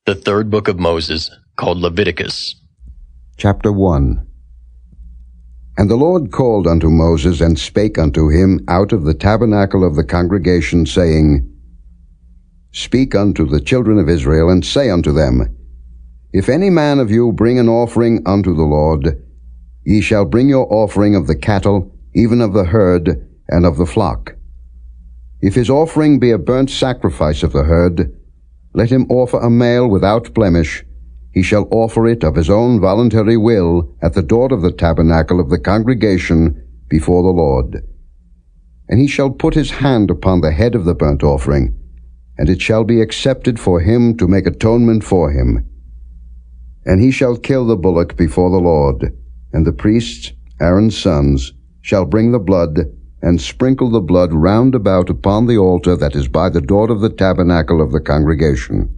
The third book of Moses, called Leviticus. Chapter 1. And the Lord called unto Moses, and spake unto him out of the tabernacle of the congregation, saying, Speak unto the children of Israel, and say unto them, If any man of you bring an offering unto the Lord, ye shall bring your offering of the cattle, even of the herd, and of the flock. If his offering be a burnt sacrifice of the herd, let him offer a male without blemish. He shall offer it of his own voluntary will at the door of the tabernacle of the congregation before the Lord. And he shall put his hand upon the head of the burnt offering, and it shall be accepted for him to make atonement for him. And he shall kill the bullock before the Lord, and the priests, Aaron's sons, shall bring the blood, and sprinkle the blood round about upon the altar that is by the door of the tabernacle of the congregation.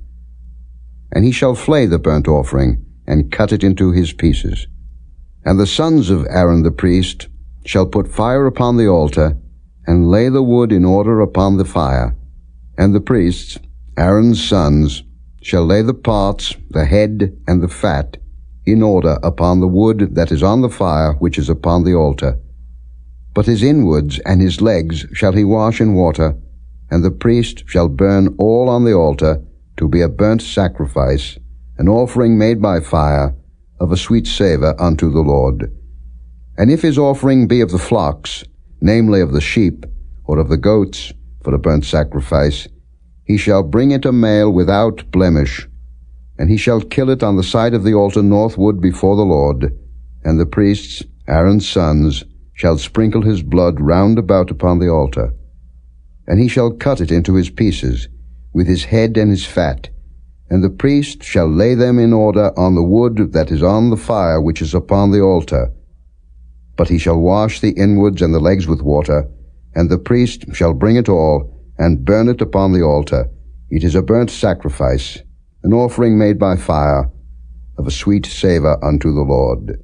And he shall flay the burnt offering, and cut it into his pieces. And the sons of Aaron the priest shall put fire upon the altar, and lay the wood in order upon the fire. And the priests, Aaron's sons, shall lay the parts, the head, and the fat, in order upon the wood that is on the fire which is upon the altar. But his inwards and his legs shall he wash in water, and the priest shall burn all on the altar to be a burnt sacrifice, an offering made by fire, of a sweet savour unto the Lord. And if his offering be of the flocks, namely of the sheep, or of the goats, for a burnt sacrifice, he shall bring it a male without blemish, and he shall kill it on the side of the altar northward before the Lord. And the priests, Aaron's sons, shall sprinkle his blood round about upon the altar. And he shall cut it into his pieces, with his head and his fat, and the priest shall lay them in order on the wood that is on the fire which is upon the altar. But he shall wash the inwards and the legs with water, and the priest shall bring it all, and burn it upon the altar. It is a burnt sacrifice, an offering made by fire, of a sweet savour unto the Lord.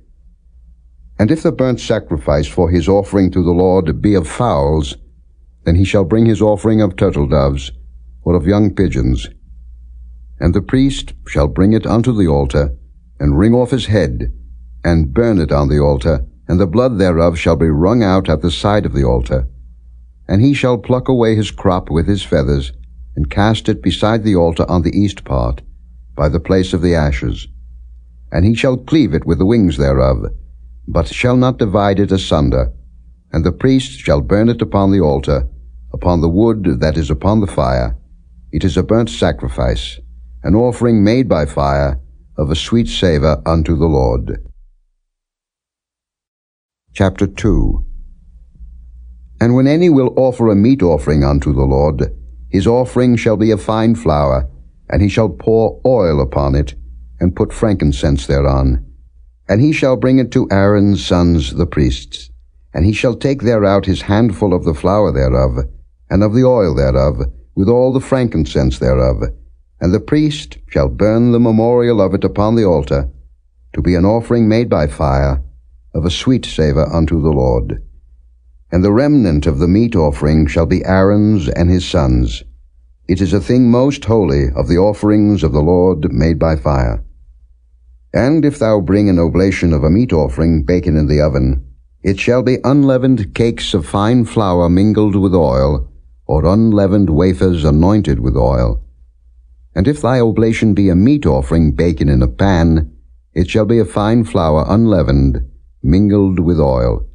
And if the burnt sacrifice for his offering to the Lord be of fowls, then he shall bring his offering of turtle-doves, or of young pigeons. And the priest shall bring it unto the altar, and wring off his head, and burn it on the altar, and the blood thereof shall be wrung out at the side of the altar. And he shall pluck away his crop with his feathers, and cast it beside the altar on the east part, by the place of the ashes. And he shall cleave it with the wings thereof, but shall not divide it asunder. And the priest shall burn it upon the altar, upon the wood that is upon the fire. It is a burnt sacrifice, an offering made by fire, of a sweet savour unto the Lord. Chapter 2. And when any will offer a meat offering unto the Lord, his offering shall be of fine flour, and he shall pour oil upon it, and put frankincense thereon. And he shall bring it to Aaron's sons the priests, and he shall take thereout his handful of the flour thereof, and of the oil thereof, with all the frankincense thereof. And the priest shall burn the memorial of it upon the altar, to be an offering made by fire, of a sweet savour unto the Lord. And the remnant of the meat offering shall be Aaron's and his sons. It is a thing most holy of the offerings of the Lord made by fire. And if thou bring an oblation of a meat offering baken in the oven, it shall be unleavened cakes of fine flour mingled with oil, or unleavened wafers anointed with oil. And if thy oblation be a meat offering baken in a pan, it shall be a fine flour unleavened, mingled with oil.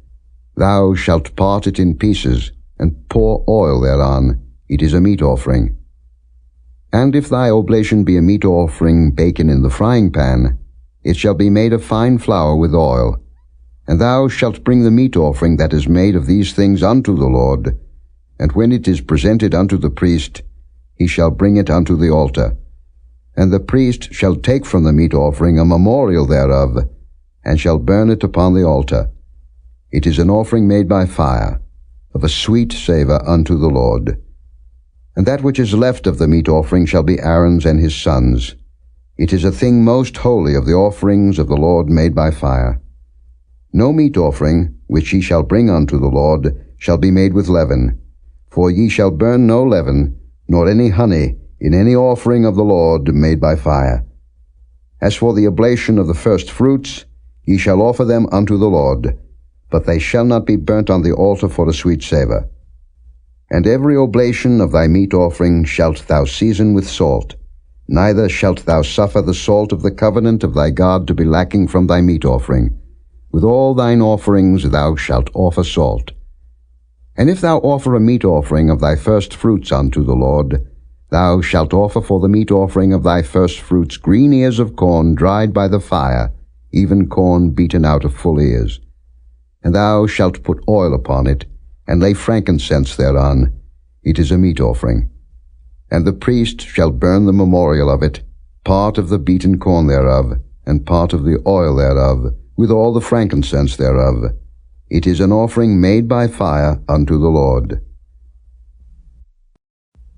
Thou shalt part it in pieces, and pour oil thereon. It is a meat offering. And if thy oblation be a meat offering baken in the frying pan, it shall be made of fine flour with oil. And thou shalt bring the meat offering that is made of these things unto the Lord. And when it is presented unto the priest, he shall bring it unto the altar. And the priest shall take from the meat offering a memorial thereof, and shall burn it upon the altar. It is an offering made by fire, of a sweet savour unto the Lord. And that which is left of the meat offering shall be Aaron's and his sons. It is a thing most holy of the offerings of the Lord made by fire. No meat offering, which ye shall bring unto the Lord, shall be made with leaven. For ye shall burn no leaven, nor any honey, in any offering of the Lord made by fire. As for the oblation of the first fruits, ye shall offer them unto the Lord, but they shall not be burnt on the altar for a sweet savour. And every oblation of thy meat offering shalt thou season with salt, neither shalt thou suffer the salt of the covenant of thy God to be lacking from thy meat offering. With all thine offerings thou shalt offer salt. And if thou offer a meat offering of thy first fruits unto the Lord, thou shalt offer for the meat offering of thy first fruits green ears of corn dried by the fire, even corn beaten out of full ears. And thou shalt put oil upon it, and lay frankincense thereon. It is a meat offering. And the priest shall burn the memorial of it, part of the beaten corn thereof, and part of the oil thereof, with all the frankincense thereof. It is an offering made by fire unto the Lord.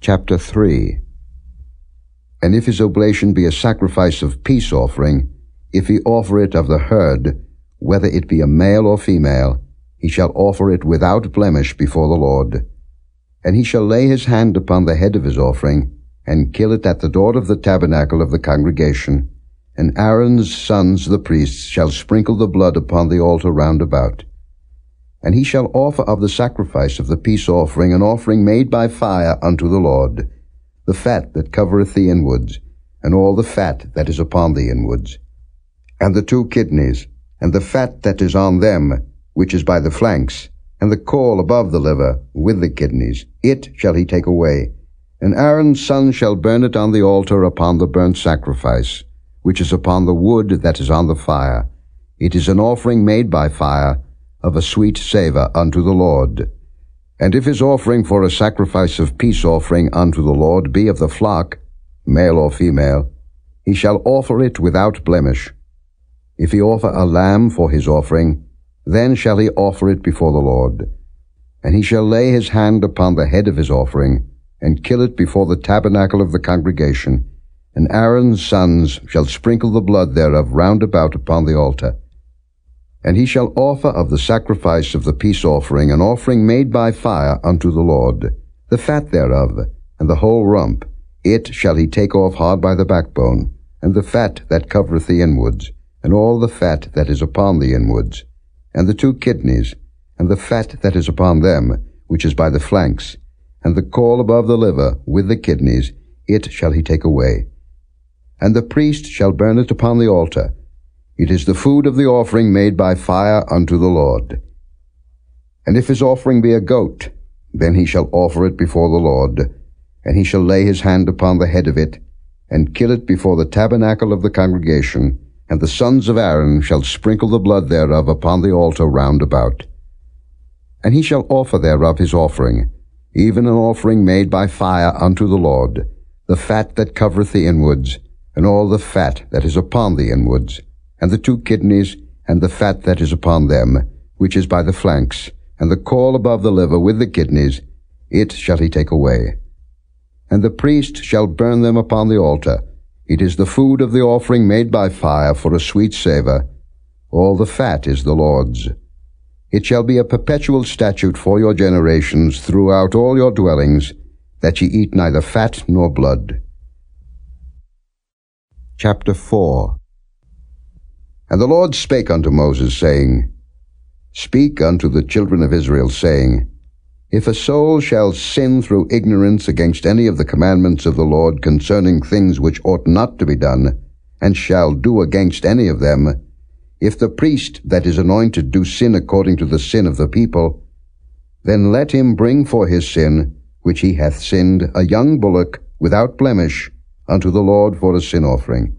Chapter 3. And if his oblation be a sacrifice of peace offering, if he offer it of the herd, whether it be a male or female, he shall offer it without blemish before the Lord. And he shall lay his hand upon the head of his offering, and kill it at the door of the tabernacle of the congregation. And Aaron's sons the priests shall sprinkle the blood upon the altar round about. And he shall offer of the sacrifice of the peace offering an offering made by fire unto the Lord, the fat that covereth the inwards, and all the fat that is upon the inwards, and the 2 kidneys, and the fat that is on them, which is by the flanks, and the caul above the liver, with the kidneys, it shall he take away. And Aaron's son shall burn it on the altar upon the burnt sacrifice, which is upon the wood that is on the fire. It is an offering made by fire, of a sweet savour unto the Lord. And if his offering for a sacrifice of peace offering unto the Lord be of the flock, male or female, he shall offer it without blemish. If he offer a lamb for his offering, then shall he offer it before the Lord. And he shall lay his hand upon the head of his offering, and kill it before the tabernacle of the congregation. And Aaron's sons shall sprinkle the blood thereof round about upon the altar. And he shall offer of the sacrifice of the peace offering an offering made by fire unto the Lord, the fat thereof, and the whole rump. It shall he take off hard by the backbone, and the fat that covereth the inwards, and all the fat that is upon the inwards, and the 2 kidneys, and the fat that is upon them, which is by the flanks, and the caul above the liver, with the kidneys, it shall he take away. And the priest shall burn it upon the altar. It is the food of the offering made by fire unto the Lord. And if his offering be a goat, then he shall offer it before the Lord, and he shall lay his hand upon the head of it, and kill it before the tabernacle of the congregation, and the sons of Aaron shall sprinkle the blood thereof upon the altar round about. And he shall offer thereof his offering, even an offering made by fire unto the Lord, the fat that covereth the inwards, and all the fat that is upon the inwards, and the 2 kidneys, and the fat that is upon them, which is by the flanks, and the caul above the liver with the kidneys, it shall he take away. And the priest shall burn them upon the altar. It is the food of the offering made by fire for a sweet savour. All the fat is the Lord's. It shall be a perpetual statute for your generations throughout all your dwellings, that ye eat neither fat nor blood. Chapter 4. And the Lord spake unto Moses, saying, Speak unto the children of Israel, saying, If a soul shall sin through ignorance against any of the commandments of the Lord concerning things which ought not to be done, and shall do against any of them, if the priest that is anointed do sin according to the sin of the people, then let him bring for his sin, which he hath sinned, a young bullock without blemish, unto the Lord for a sin offering.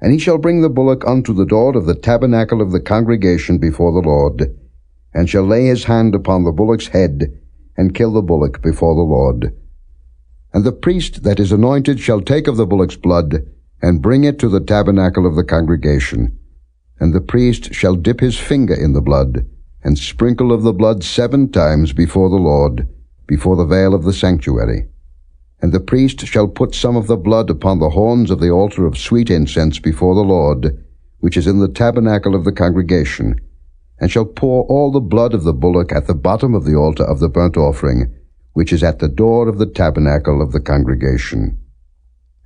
And he shall bring the bullock unto the door of the tabernacle of the congregation before the Lord, and shall lay his hand upon the bullock's head, and kill the bullock before the Lord. And the priest that is anointed shall take of the bullock's blood, and bring it to the tabernacle of the congregation. And the priest shall dip his finger in the blood, and sprinkle of the blood 7 times before the Lord, before the veil of the sanctuary. And the priest shall put some of the blood upon the horns of the altar of sweet incense before the Lord, which is in the tabernacle of the congregation, and shall pour all the blood of the bullock at the bottom of the altar of the burnt offering, which is at the door of the tabernacle of the congregation.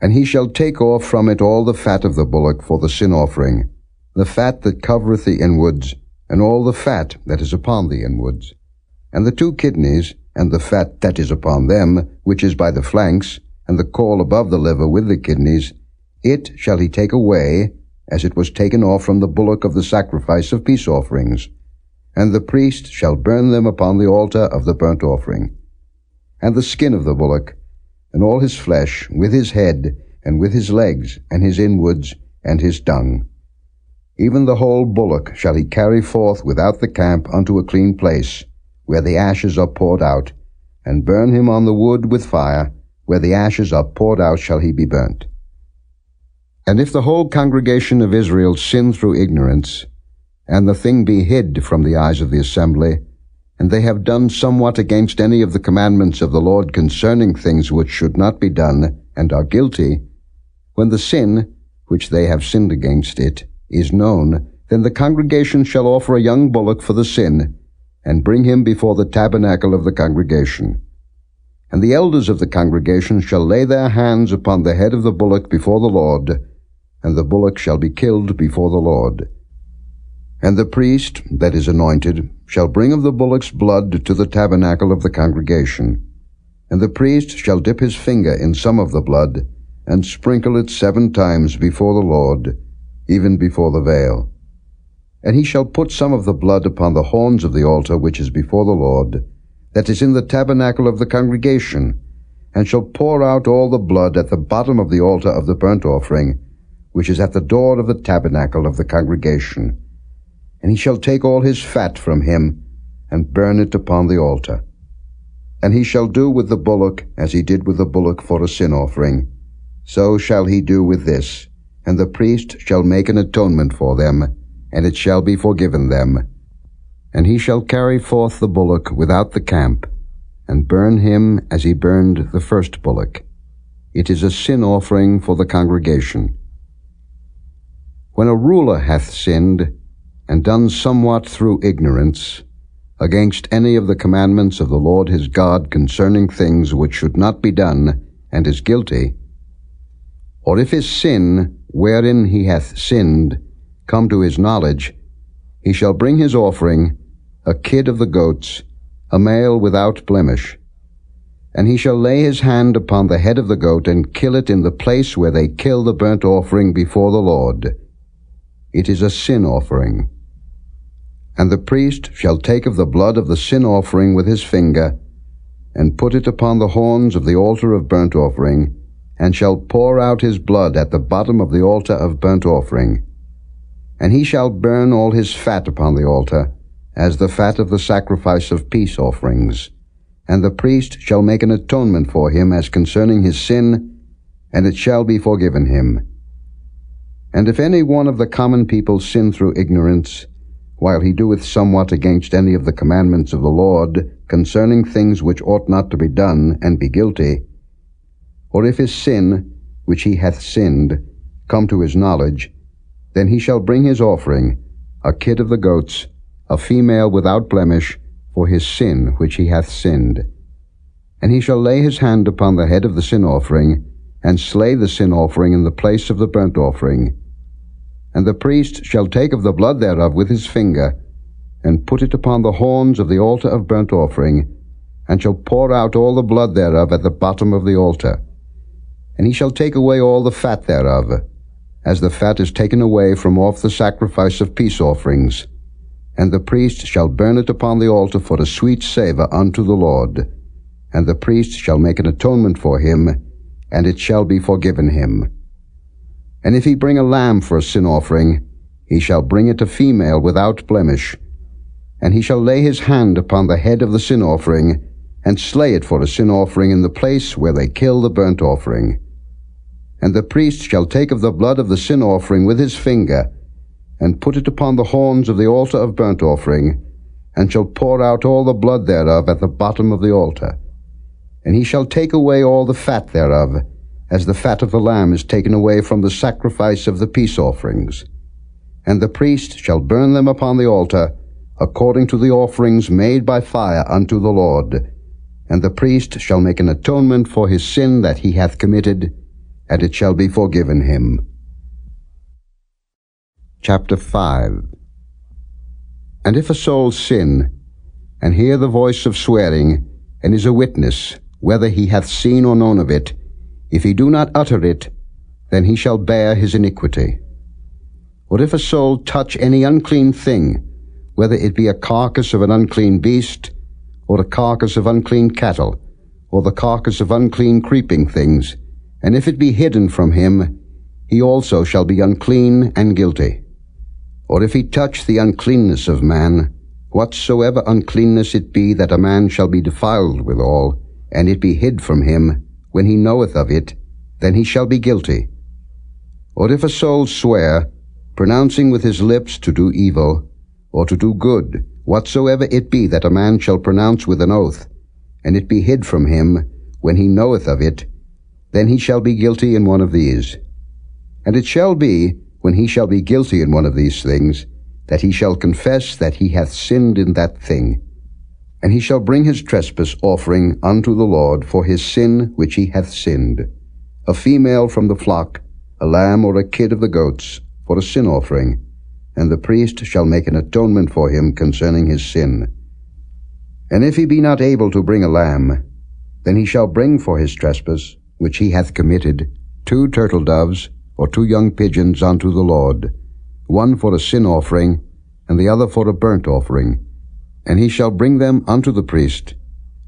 And he shall take off from it all the fat of the bullock for the sin offering, the fat that covereth the inwards, and all the fat that is upon the inwards, and the 2 kidneys, and the fat that is upon them, which is by the flanks, and the caul above the liver with the kidneys, it shall he take away, as it was taken off from the bullock of the sacrifice of peace offerings. And the priest shall burn them upon the altar of the burnt offering. And the skin of the bullock, and all his flesh, with his head, and with his legs, and his inwards, and his dung. Even the whole bullock shall he carry forth without the camp unto a clean place, where the ashes are poured out, and burn him on the wood with fire, where the ashes are poured out shall he be burnt. And if the whole congregation of Israel sin through ignorance, and the thing be hid from the eyes of the assembly, and they have done somewhat against any of the commandments of the Lord concerning things which should not be done, and are guilty, when the sin, which they have sinned against it, is known, then the congregation shall offer a young bullock for the sin, and bring him before the tabernacle of the congregation. And the elders of the congregation shall lay their hands upon the head of the bullock before the Lord, and the bullock shall be killed before the Lord. And the priest that is anointed shall bring of the bullock's blood to the tabernacle of the congregation. And the priest shall dip his finger in some of the blood, and sprinkle it 7 times before the Lord, even before the veil. And he shall put some of the blood upon the horns of the altar which is before the Lord, that is in the tabernacle of the congregation, and shall pour out all the blood at the bottom of the altar of the burnt offering, which is at the door of the tabernacle of the congregation. And he shall take all his fat from him, and burn it upon the altar. And he shall do with the bullock as he did with the bullock for a sin offering. So shall he do with this, and the priest shall make an atonement for them, and it shall be forgiven them. And he shall carry forth the bullock without the camp, and burn him as he burned the first bullock. It is a sin offering for the congregation. When a ruler hath sinned, and done somewhat through ignorance, against any of the commandments of the Lord his God concerning things which should not be done, and is guilty, or if his sin, wherein he hath sinned, come to his knowledge, he shall bring his offering, a kid of the goats, a male without blemish. And he shall lay his hand upon the head of the goat, and kill it in the place where they kill the burnt offering before the Lord. It is a sin offering. And the priest shall take of the blood of the sin offering with his finger, and put it upon the horns of the altar of burnt offering, and shall pour out his blood at the bottom of the altar of burnt offering. And he shall burn all his fat upon the altar, as the fat of the sacrifice of peace offerings. And the priest shall make an atonement for him as concerning his sin, and it shall be forgiven him. And if any one of the common people sin through ignorance, while he doeth somewhat against any of the commandments of the Lord concerning things which ought not to be done, and be guilty, or if his sin, which he hath sinned, come to his knowledge, then he shall bring his offering, a kid of the goats, a female without blemish, for his sin which he hath sinned. And he shall lay his hand upon the head of the sin offering, and slay the sin offering in the place of the burnt offering. And the priest shall take of the blood thereof with his finger, and put it upon the horns of the altar of burnt offering, and shall pour out all the blood thereof at the bottom of the altar. And he shall take away all the fat thereof, as the fat is taken away from off the sacrifice of peace offerings. And the priest shall burn it upon the altar for a sweet savour unto the Lord. And the priest shall make an atonement for him, and it shall be forgiven him. And if he bring a lamb for a sin offering, he shall bring it a female without blemish. And he shall lay his hand upon the head of the sin offering, and slay it for a sin offering in the place where they kill the burnt offering. And the priest shall take of the blood of the sin offering with his finger, and put it upon the horns of the altar of burnt offering, and shall pour out all the blood thereof at the bottom of the altar. And he shall take away all the fat thereof, as the fat of the lamb is taken away from the sacrifice of the peace offerings. And the priest shall burn them upon the altar, according to the offerings made by fire unto the Lord. And the priest shall make an atonement for his sin that he hath committed, and it shall be forgiven him. Chapter 5. And if a soul sin, and hear the voice of swearing, and is a witness, whether he hath seen or known of it, if he do not utter it, then he shall bear his iniquity. Or if a soul touch any unclean thing, whether it be a carcass of an unclean beast, or a carcass of unclean cattle, or the carcass of unclean creeping things, and if it be hidden from him, he also shall be unclean and guilty. Or if he touch the uncleanness of man, whatsoever uncleanness it be that a man shall be defiled withal, and it be hid from him, when he knoweth of it, then he shall be guilty. Or if a soul swear, pronouncing with his lips to do evil, or to do good, whatsoever it be that a man shall pronounce with an oath, and it be hid from him, when he knoweth of it, then he shall be guilty in one of these. And it shall be, when he shall be guilty in one of these things, that he shall confess that he hath sinned in that thing. And he shall bring his trespass offering unto the Lord for his sin which he hath sinned, a female from the flock, a lamb or a kid of the goats, for a sin offering, and the priest shall make an atonement for him concerning his sin. And if he be not able to bring a lamb, then he shall bring for his trespass, which he hath committed, 2 turtle doves, or 2 young pigeons unto the Lord, one for a sin offering, and the other for a burnt offering. And he shall bring them unto the priest,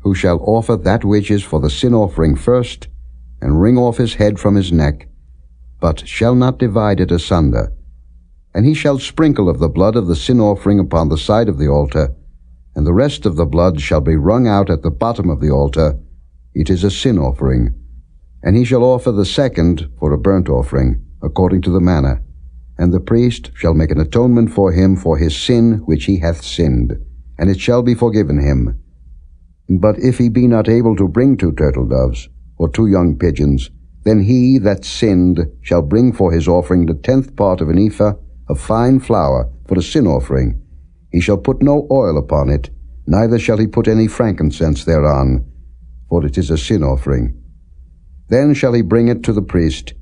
who shall offer that which is for the sin offering first, and wring off his head from his neck, but shall not divide it asunder. And he shall sprinkle of the blood of the sin offering upon the side of the altar, and the rest of the blood shall be wrung out at the bottom of the altar. It is a sin offering. And he shall offer the second for a burnt offering, according to the manner. And the priest shall make an atonement for him for his sin which he hath sinned, and it shall be forgiven him. But if he be not able to bring 2 turtle doves, or 2 young pigeons, then he that sinned shall bring for his offering the 10th part of an ephah of fine flour for a sin offering. He shall put no oil upon it, neither shall he put any frankincense thereon, for it is a sin offering. Then shall he bring it to the priest,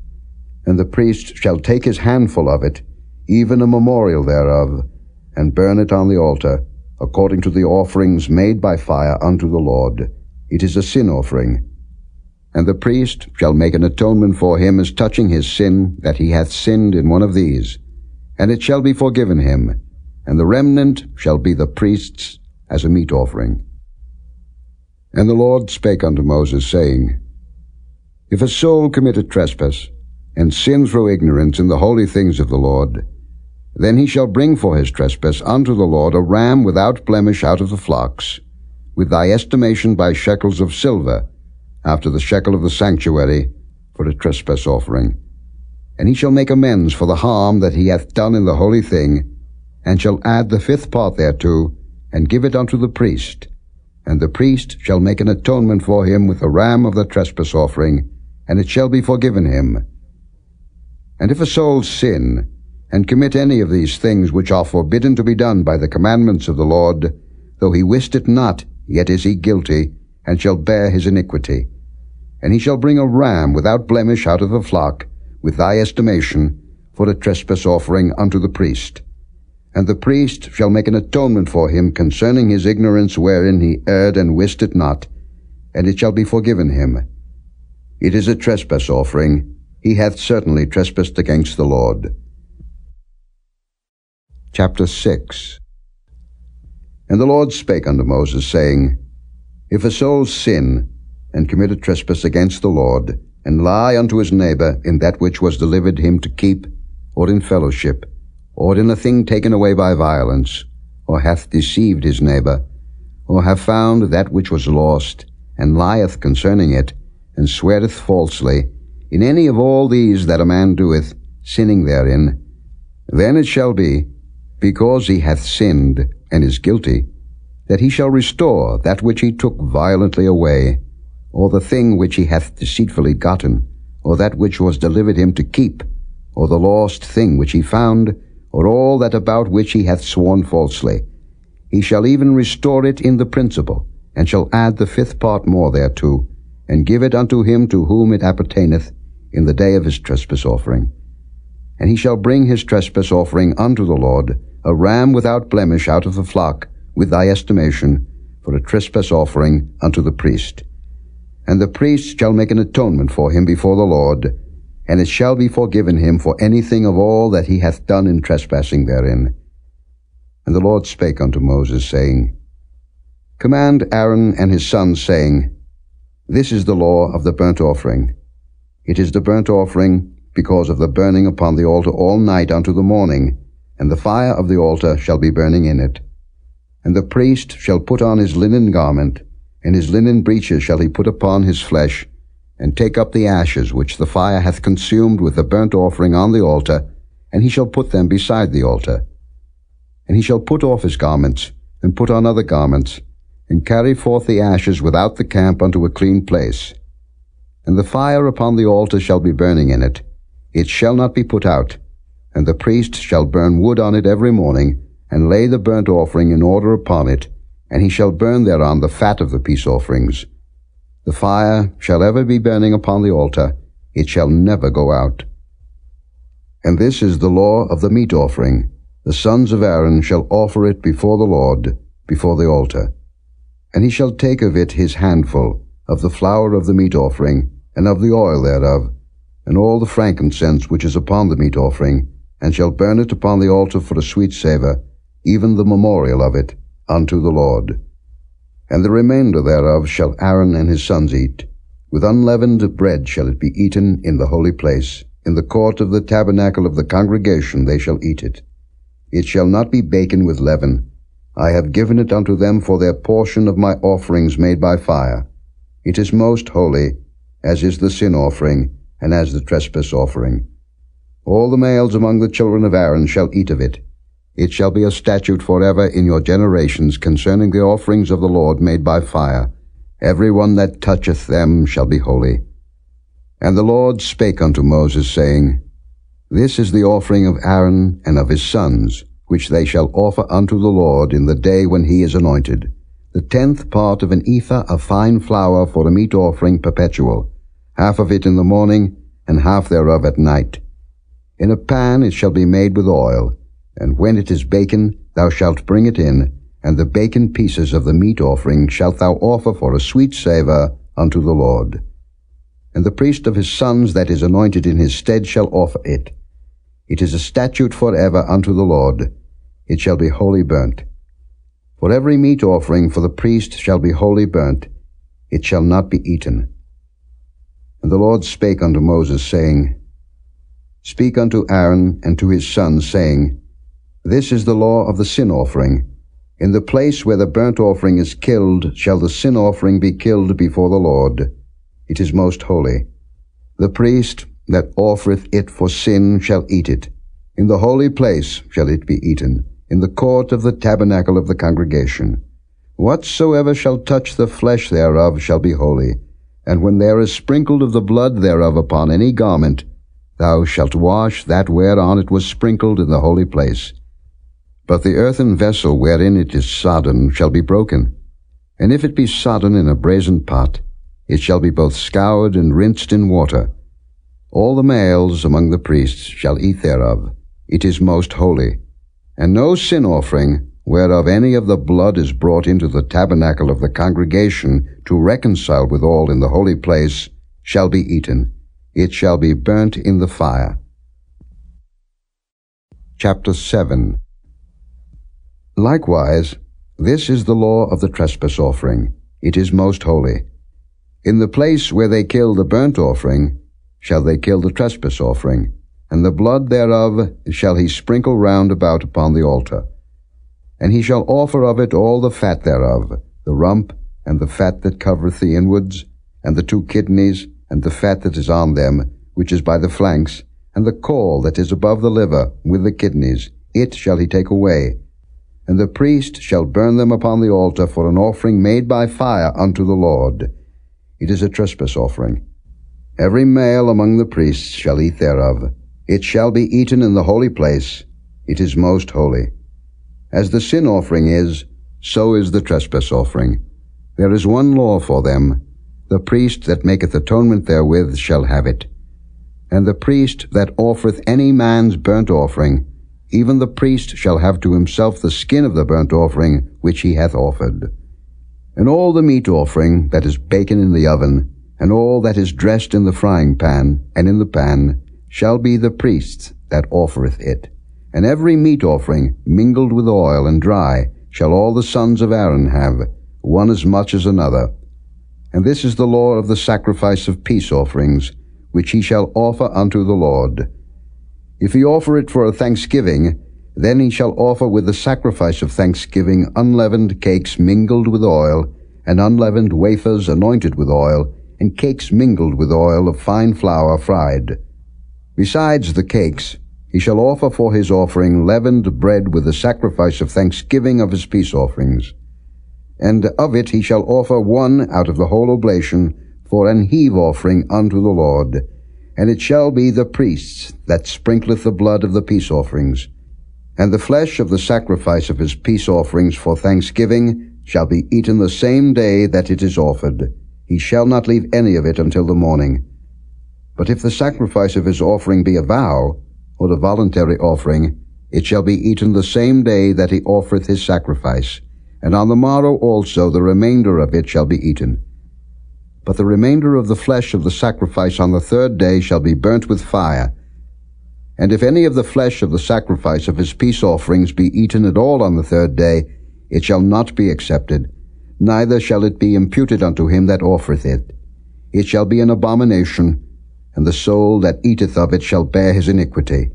and the priest shall take his handful of it, even a memorial thereof, and burn it on the altar, according to the offerings made by fire unto the Lord. It is a sin offering. And the priest shall make an atonement for him as touching his sin, that he hath sinned in one of these, and it shall be forgiven him, and the remnant shall be the priest's as a meat offering. And the Lord spake unto Moses, saying, If a soul commit a trespass, and sin through ignorance in the holy things of the Lord, then he shall bring for his trespass unto the Lord a ram without blemish out of the flocks, with thy estimation by shekels of silver, after the shekel of the sanctuary, for a trespass offering. And he shall make amends for the harm that he hath done in the holy thing, and shall add the 5th part thereto, and give it unto the priest. And the priest shall make an atonement for him with a ram of the trespass offering, and it shall be forgiven him. And if a soul sin, and commit any of these things which are forbidden to be done by the commandments of the Lord, though he wist it not, yet is he guilty, and shall bear his iniquity. And he shall bring a ram without blemish out of the flock, with thy estimation, for a trespass offering unto the priest. And the priest shall make an atonement for him concerning his ignorance wherein he erred and wist it not, and it shall be forgiven him. It is a trespass offering. He hath certainly trespassed against the Lord. Chapter 6. And the Lord spake unto Moses, saying, If a soul sin, and commit a trespass against the Lord, and lie unto his neighbor in that which was delivered him to keep, or in fellowship, or in a thing taken away by violence, or hath deceived his neighbor, or have found that which was lost, and lieth concerning it, and sweareth falsely, in any of all these that a man doeth, sinning therein, then it shall be, because he hath sinned, and is guilty, that he shall restore that which he took violently away, or the thing which he hath deceitfully gotten, or that which was delivered him to keep, or the lost thing which he found, or all that about which he hath sworn falsely. He shall even restore it in the principal, and shall add the 5th part more thereto, and give it unto him to whom it appertaineth, in the day of his trespass offering. And he shall bring his trespass offering unto the Lord, a ram without blemish out of the flock, with thy estimation, for a trespass offering unto the priest. And the priest shall make an atonement for him before the Lord, and it shall be forgiven him for anything of all that he hath done in trespassing therein. And the Lord spake unto Moses, saying, Command Aaron and his sons, saying, This is the law of the burnt offering. It is the burnt offering because of the burning upon the altar all night unto the morning, and the fire of the altar shall be burning in it. And the priest shall put on his linen garment, and his linen breeches shall he put upon his flesh, and take up the ashes which the fire hath consumed with the burnt offering on the altar, and he shall put them beside the altar. And he shall put off his garments, and put on other garments, and carry forth the ashes without the camp unto a clean place. And the fire upon the altar shall be burning in it. It shall not be put out. And the priest shall burn wood on it every morning, and lay the burnt offering in order upon it, and he shall burn thereon the fat of the peace offerings. The fire shall ever be burning upon the altar, it shall never go out. And this is the law of the meat offering. The sons of Aaron shall offer it before the Lord, before the altar. And he shall take of it his handful, of the flour of the meat offering, and of the oil thereof, and all the frankincense which is upon the meat offering, and shall burn it upon the altar for a sweet savour, even the memorial of it, unto the Lord. And the remainder thereof shall Aaron and his sons eat. With unleavened bread shall it be eaten in the holy place. In the court of the tabernacle of the congregation they shall eat it. It shall not be baken with leaven. I have given it unto them for their portion of my offerings made by fire. It is most holy, as is the sin offering, and as the trespass offering. All the males among the children of Aaron shall eat of it. It shall be a statute forever in your generations concerning the offerings of the Lord made by fire. Every one that toucheth them shall be holy. And the Lord spake unto Moses, saying, This is the offering of Aaron and of his sons, which they shall offer unto the Lord in the day when he is anointed, the 10th part of an ephah of fine flour for a meat offering perpetual, half of it in the morning, and half thereof at night. In a pan it shall be made with oil, and when it is baken, thou shalt bring it in, and the baken pieces of the meat offering shalt thou offer for a sweet savour unto the Lord. And the priest of his sons that is anointed in his stead shall offer it. It is a statute forever unto the Lord. It shall be wholly burnt. For every meat offering for the priest shall be wholly burnt. It shall not be eaten. And the Lord spake unto Moses, saying, Speak unto Aaron and to his sons, saying, This is the law of the sin offering. In the place where the burnt offering is killed shall the sin offering be killed before the Lord. It is most holy. The priest that offereth it for sin shall eat it. In the holy place shall it be eaten, in the court of the tabernacle of the congregation. Whatsoever shall touch the flesh thereof shall be holy. And when there is sprinkled of the blood thereof upon any garment, thou shalt wash that whereon it was sprinkled in the holy place. But the earthen vessel wherein it is sodden shall be broken. And if it be sodden in a brazen pot, it shall be both scoured and rinsed in water. All the males among the priests shall eat thereof. It is most holy. And no sin offering, whereof any of the blood is brought into the tabernacle of the congregation to reconcile withal in the holy place, shall be eaten. It shall be burnt in the fire. Chapter 7. Likewise, this is the law of the trespass offering. It is most holy. In the place where they kill the burnt offering, shall they kill the trespass offering, and the blood thereof shall he sprinkle round about upon the altar. And he shall offer of it all the fat thereof, the rump, and the fat that covereth the inwards, and the 2 kidneys, and the fat that is on them, which is by the flanks, and the caul that is above the liver, with the kidneys, it shall he take away. And the priest shall burn them upon the altar for an offering made by fire unto the Lord. It is a trespass offering. Every male among the priests shall eat thereof. It shall be eaten in the holy place. It is most holy. As the sin offering is, so is the trespass offering. There is one law for them. The priest that maketh atonement therewith shall have it. And the priest that offereth any man's burnt offering, even the priest shall have to himself the skin of the burnt offering which he hath offered. And all the meat offering that is baken in the oven, and all that is dressed in the frying pan and in the pan, shall be the priest's that offereth it. And every meat offering mingled with oil and dry shall all the sons of Aaron have, one as much as another. And this is the law of the sacrifice of peace offerings, which he shall offer unto the Lord. If he offer it for a thanksgiving, then he shall offer with the sacrifice of thanksgiving unleavened cakes mingled with oil, and unleavened wafers anointed with oil, and cakes mingled with oil of fine flour fried. Besides the cakes, he shall offer for his offering leavened bread with the sacrifice of thanksgiving of his peace offerings. And of it he shall offer one out of the whole oblation for an heave offering unto the Lord. And it shall be the priest's that sprinkleth the blood of the peace offerings. And the flesh of the sacrifice of his peace offerings for thanksgiving shall be eaten the same day that it is offered. He shall not leave any of it until the morning. But if the sacrifice of his offering be a vow, or a voluntary offering, it shall be eaten the same day that he offereth his sacrifice, and on the morrow also the remainder of it shall be eaten. But the remainder of the flesh of the sacrifice on the third day shall be burnt with fire. And if any of the flesh of the sacrifice of his peace offerings be eaten at all on the third day, it shall not be accepted, neither shall it be imputed unto him that offereth it. It shall be an abomination, and the soul that eateth of it shall bear his iniquity.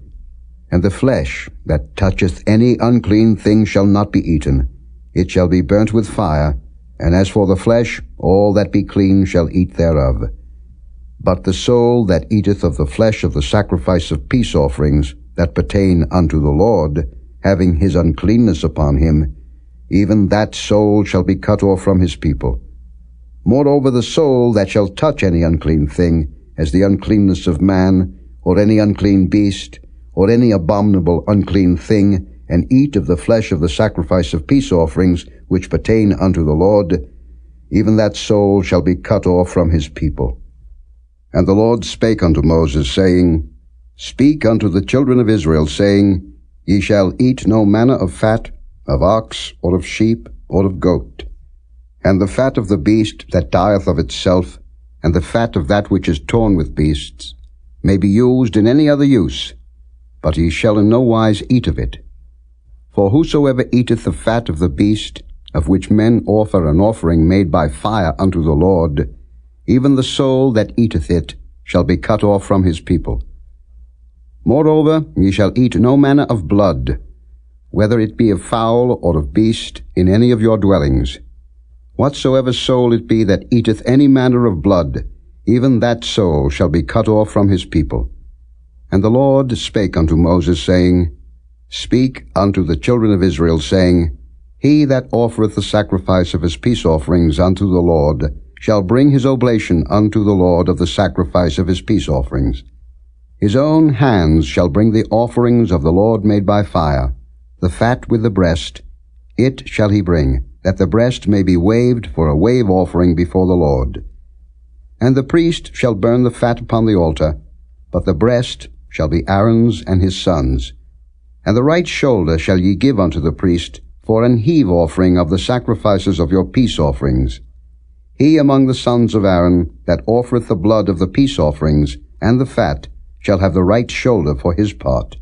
And the flesh that toucheth any unclean thing shall not be eaten. It shall be burnt with fire, and as for the flesh, all that be clean shall eat thereof. But the soul that eateth of the flesh of the sacrifice of peace offerings that pertain unto the Lord, having his uncleanness upon him, even that soul shall be cut off from his people. Moreover, the soul that shall touch any unclean thing, as the uncleanness of man, or any unclean beast, or any abominable unclean thing, and eat of the flesh of the sacrifice of peace offerings which pertain unto the Lord, even that soul shall be cut off from his people. And the Lord spake unto Moses, saying, Speak unto the children of Israel, saying, Ye shall eat no manner of fat, of ox, or of sheep, or of goat. And the fat of the beast that dieth of itself, and the fat of that which is torn with beasts, may be used in any other use, but ye shall in no wise eat of it. For whosoever eateth the fat of the beast, of which men offer an offering made by fire unto the Lord, even the soul that eateth it shall be cut off from his people. Moreover, ye shall eat no manner of blood, whether it be of fowl or of beast, in any of your dwellings. Whatsoever soul it be that eateth any manner of blood, even that soul shall be cut off from his people. And the Lord spake unto Moses, saying, Speak unto the children of Israel, saying, He that offereth the sacrifice of his peace offerings unto the Lord shall bring his oblation unto the Lord of the sacrifice of his peace offerings. His own hands shall bring the offerings of the Lord made by fire, the fat with the breast, it shall he bring, that the breast may be waved for a wave offering before the Lord. And the priest shall burn the fat upon the altar, but the breast shall be Aaron's and his sons'. And the right shoulder shall ye give unto the priest for an heave offering of the sacrifices of your peace offerings. He among the sons of Aaron that offereth the blood of the peace offerings and the fat shall have the right shoulder for his part.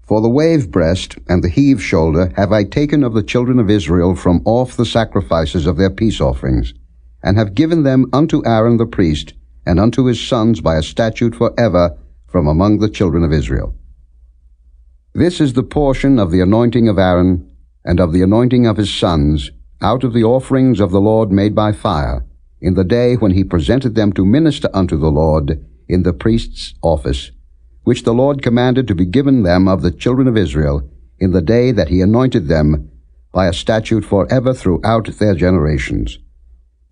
For the wave breast and the heave shoulder have I taken of the children of Israel from off the sacrifices of their peace offerings, and have given them unto Aaron the priest, and unto his sons by a statute forever from among the children of Israel. This is the portion of the anointing of Aaron, and of the anointing of his sons, out of the offerings of the Lord made by fire, in the day when he presented them to minister unto the Lord in the priest's office, which the Lord commanded to be given them of the children of Israel, in the day that he anointed them, by a statute forever throughout their generations.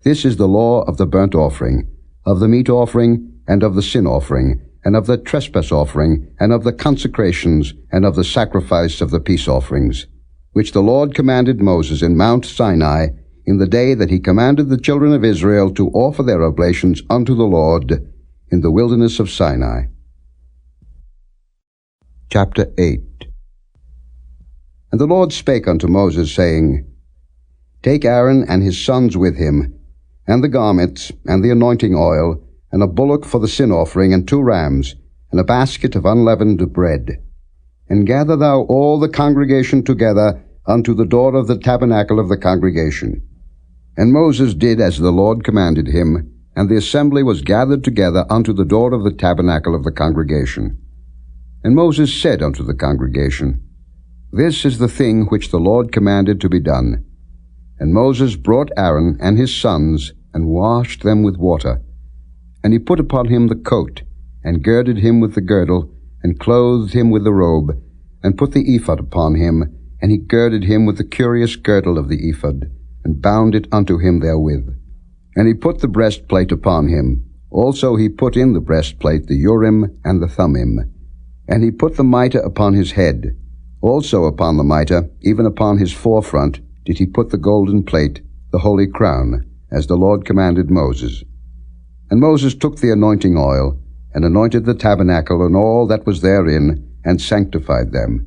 This is the law of the burnt offering, of the meat offering, and of the sin offering, and of the trespass offering, and of the consecrations, and of the sacrifice of the peace offerings, which the Lord commanded Moses in Mount Sinai, in the day that he commanded the children of Israel to offer their oblations unto the Lord in the wilderness of Sinai. Chapter 8. And the Lord spake unto Moses, saying, Take Aaron and his sons with him, and the garments, and the anointing oil, and a bullock for the sin offering, and 2 rams, and a basket of unleavened bread. And gather thou all the congregation together unto the door of the tabernacle of the congregation. And Moses did as the Lord commanded him, and the assembly was gathered together unto the door of the tabernacle of the congregation. And Moses said unto the congregation, This is the thing which the Lord commanded to be done. And Moses brought Aaron and his sons, and washed them with water. And he put upon him the coat, and girded him with the girdle, and clothed him with the robe, and put the ephod upon him, and he girded him with the curious girdle of the ephod, and bound it unto him therewith. And he put the breastplate upon him. Also he put in the breastplate the Urim and the Thummim. And he put the mitre upon his head. Also upon the mitre, even upon his forefront, did he put the golden plate, the holy crown, as the Lord commanded Moses. And Moses took the anointing oil, and anointed the tabernacle and all that was therein, and sanctified them.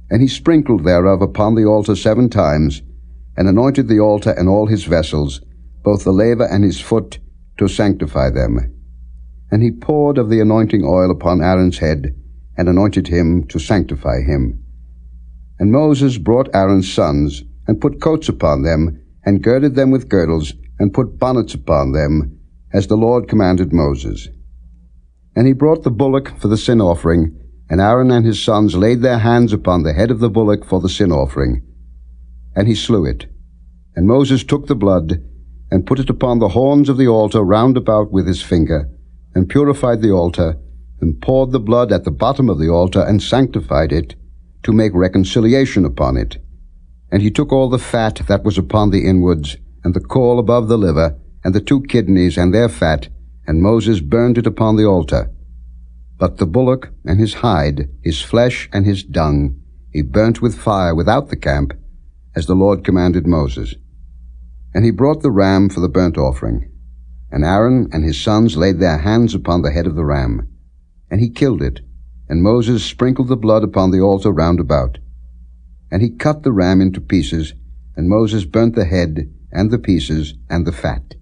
And he sprinkled thereof upon the altar 7 times, and anointed the altar and all his vessels, both the laver and his foot, to sanctify them. And he poured of the anointing oil upon Aaron's head, and anointed him to sanctify him. And Moses brought Aaron's sons, and put coats upon them, and girded them with girdles, and put bonnets upon them, as the Lord commanded Moses. And he brought the bullock for the sin offering, and Aaron and his sons laid their hands upon the head of the bullock for the sin offering. And he slew it. And Moses took the blood, and put it upon the horns of the altar round about with his finger, and purified the altar, and poured the blood at the bottom of the altar, and sanctified it, to make reconciliation upon it. And he took all the fat that was upon the inwards, and the caul above the liver, and the 2 kidneys and their fat, and Moses burned it upon the altar. But the bullock and his hide, his flesh and his dung, he burnt with fire without the camp, as the Lord commanded Moses. And he brought the ram for the burnt offering. And Aaron and his sons laid their hands upon the head of the ram. And he killed it, and Moses sprinkled the blood upon the altar round about. And he cut the ram into pieces, and Moses burnt the head, and the pieces, and the fat.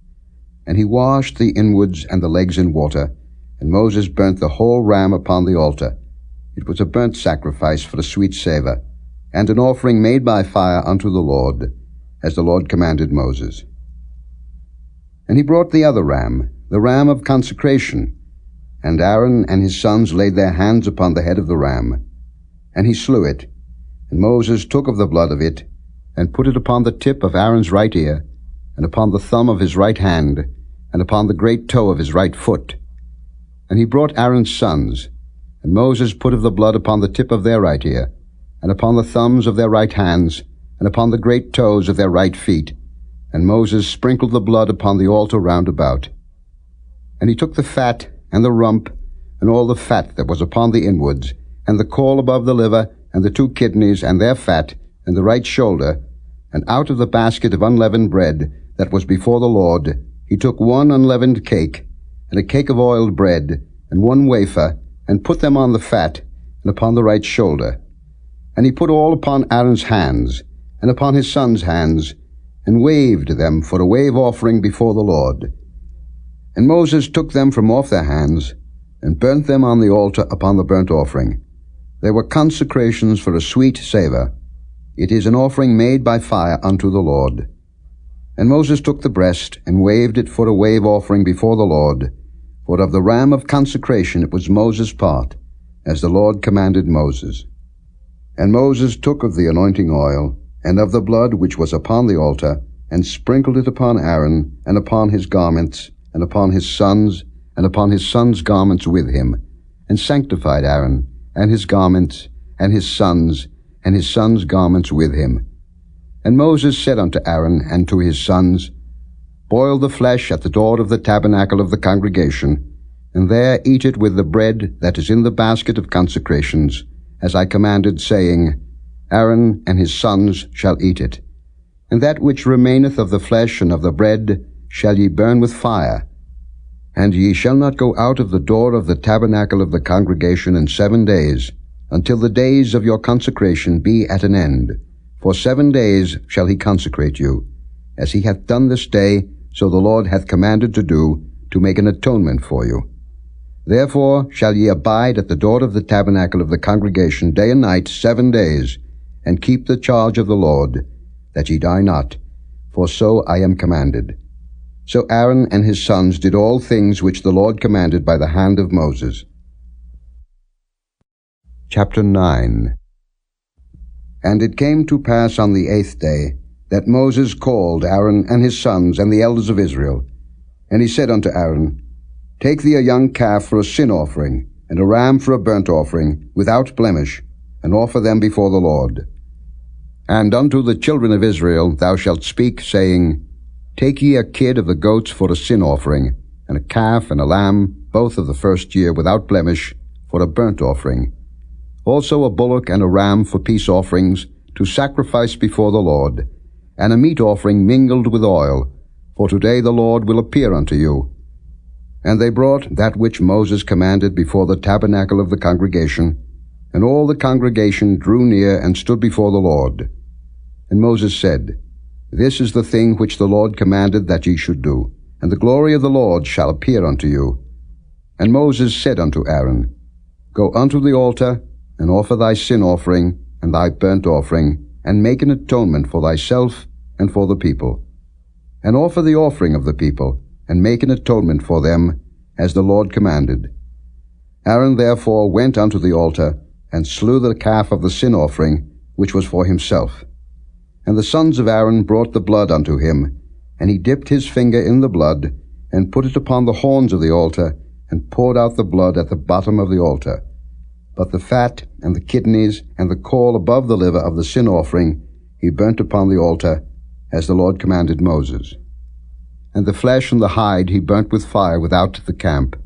And he washed the inwards and the legs in water, and Moses burnt the whole ram upon the altar. It was a burnt sacrifice for a sweet savour, and an offering made by fire unto the Lord, as the Lord commanded Moses. And he brought the other ram, the ram of consecration, and Aaron and his sons laid their hands upon the head of the ram. And he slew it, and Moses took of the blood of it, and put it upon the tip of Aaron's right ear, and upon the thumb of his right hand, and upon the great toe of his right foot. And he brought Aaron's sons, and Moses put of the blood upon the tip of their right ear, and upon the thumbs of their right hands, and upon the great toes of their right feet. And Moses sprinkled the blood upon the altar round about. And he took the fat, and the rump, and all the fat that was upon the inwards, and the caul above the liver, and the 2 kidneys, and their fat, and the right shoulder, and out of the basket of unleavened bread that was before the Lord, he took 1 unleavened cake, and a cake of oiled bread, and 1 wafer, and put them on the fat, and upon the right shoulder. And he put all upon Aaron's hands, and upon his sons' hands, and waved them for a wave offering before the Lord. And Moses took them from off their hands, and burnt them on the altar upon the burnt offering. They were consecrations for a sweet savour. It is an offering made by fire unto the Lord. And Moses took the breast, and waved it for a wave offering before the Lord. For of the ram of consecration it was Moses' part, as the Lord commanded Moses. And Moses took of the anointing oil, and of the blood which was upon the altar, and sprinkled it upon Aaron, and upon his garments, and upon his sons, and upon his sons' garments with him, and sanctified Aaron, and his garments, and his sons' garments with him. And Moses said unto Aaron and to his sons, Boil the flesh at the door of the tabernacle of the congregation, and there eat it with the bread that is in the basket of consecrations, as I commanded, saying, Aaron and his sons shall eat it. And that which remaineth of the flesh and of the bread shall ye burn with fire. And ye shall not go out of the door of the tabernacle of the congregation in 7 days, until the days of your consecration be at an end. For 7 days shall he consecrate you, as he hath done this day, so the Lord hath commanded to do, to make an atonement for you. Therefore shall ye abide at the door of the tabernacle of the congregation day and night 7 days, and keep the charge of the Lord, that ye die not, for so I am commanded. So Aaron and his sons did all things which the Lord commanded by the hand of Moses. Chapter 9. And it came to pass on the 8th day, that Moses called Aaron and his sons and the elders of Israel. And he said unto Aaron, Take thee a young calf for a sin offering, and a ram for a burnt offering, without blemish, and offer them before the Lord. And unto the children of Israel thou shalt speak, saying, Take ye a kid of the goats for a sin offering, and a calf and a lamb, both of the first year, without blemish, for a burnt offering. Also a bullock and a ram for peace offerings, to sacrifice before the Lord, and a meat offering mingled with oil, for today the Lord will appear unto you. And they brought that which Moses commanded before the tabernacle of the congregation, and all the congregation drew near and stood before the Lord. And Moses said, This is the thing which the Lord commanded that ye should do, and the glory of the Lord shall appear unto you. And Moses said unto Aaron, Go unto the altar, and offer thy sin offering, and thy burnt offering, and make an atonement for thyself and for the people. And offer the offering of the people, and make an atonement for them, as the Lord commanded. Aaron therefore went unto the altar, and slew the calf of the sin offering, which was for himself. And the sons of Aaron brought the blood unto him, and he dipped his finger in the blood, and put it upon the horns of the altar, and poured out the blood at the bottom of the altar. But the fat, and the kidneys, and the caul above the liver of the sin offering, he burnt upon the altar, as the Lord commanded Moses. And the flesh and the hide he burnt with fire without the camp.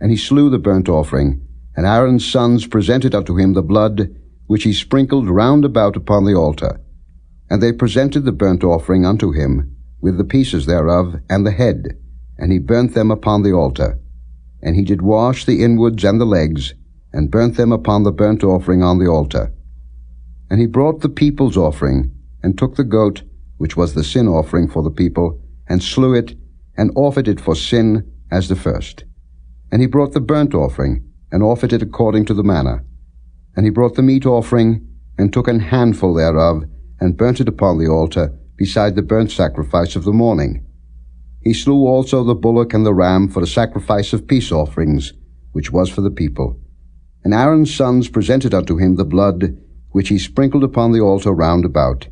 And he slew the burnt offering, and Aaron's sons presented unto him the blood, which he sprinkled round about upon the altar. And they presented the burnt offering unto him, with the pieces thereof, and the head, and he burnt them upon the altar. And he did wash the inwards and the legs, and burnt them upon the burnt offering on the altar. And he brought the people's offering, and took the goat, which was the sin offering for the people, and slew it, and offered it for sin, as the first. And he brought the burnt offering, and offered it according to the manner. And he brought the meat offering, and took an handful thereof, and burnt it upon the altar, beside the burnt sacrifice of the morning. He slew also the bullock and the ram for the sacrifice of peace offerings, which was for the people. And Aaron's sons presented unto him the blood, which he sprinkled upon the altar round about.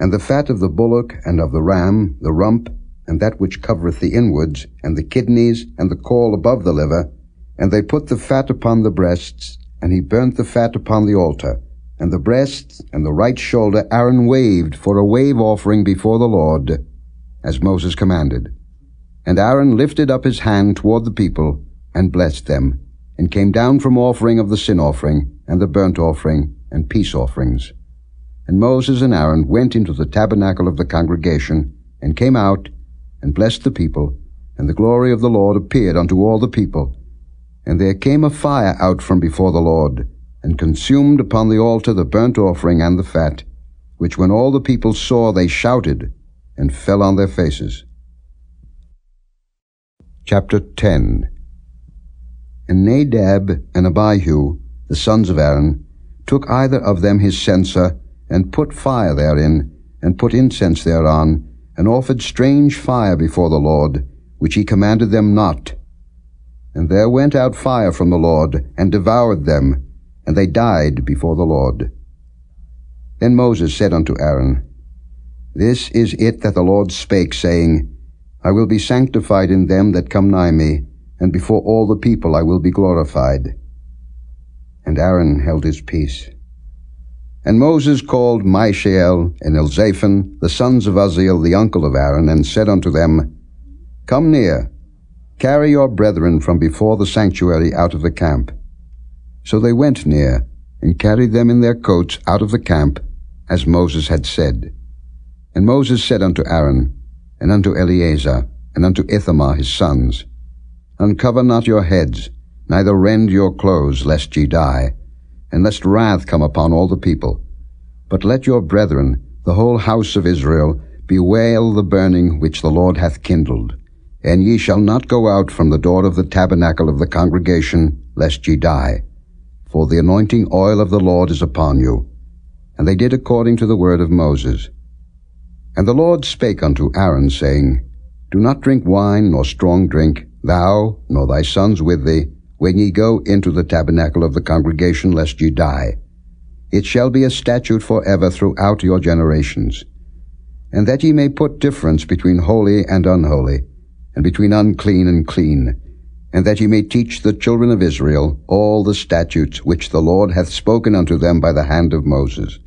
And the fat of the bullock and of the ram, the rump, and that which covereth the inwards, and the kidneys, and the caul above the liver. And they put the fat upon the breasts, and he burnt the fat upon the altar. And the breasts and the right shoulder Aaron waved for a wave offering before the Lord, as Moses commanded. And Aaron lifted up his hand toward the people, and blessed them, and came down from offering of the sin offering, and the burnt offering, and peace offerings. And Moses and Aaron went into the tabernacle of the congregation, and came out, and blessed the people, and the glory of the Lord appeared unto all the people. And there came a fire out from before the Lord, and consumed upon the altar the burnt offering and the fat, which when all the people saw they shouted, and fell on their faces. Chapter 10. And Nadab and Abihu, the sons of Aaron, took either of them his censer, and put fire therein, and put incense thereon, and offered strange fire before the Lord, which he commanded them not. And there went out fire from the Lord, and devoured them, and they died before the Lord. Then Moses said unto Aaron, This is it that the Lord spake, saying, I will be sanctified in them that come nigh me, and before all the people I will be glorified. And Aaron held his peace. And Moses called Mishael and Elzaphan, the sons of Uzziel, the uncle of Aaron, and said unto them, Come near, carry your brethren from before the sanctuary out of the camp. So they went near, and carried them in their coats out of the camp, as Moses had said. And Moses said unto Aaron, and unto Eleazar, and unto Ithamar his sons, Uncover not your heads, neither rend your clothes, lest ye die. and lest wrath come upon all the people. But let your brethren, the whole house of Israel, bewail the burning which the Lord hath kindled. And ye shall not go out from the door of the tabernacle of the congregation, lest ye die. For the anointing oil of the Lord is upon you. And they did according to the word of Moses. And the Lord spake unto Aaron, saying, Do not drink wine nor strong drink, thou nor thy sons with thee, when ye go into the tabernacle of the congregation, lest ye die. It shall be a statute forever throughout your generations. And that ye may put difference between holy and unholy, and between unclean and clean, and that ye may teach the children of Israel all the statutes which the Lord hath spoken unto them by the hand of Moses.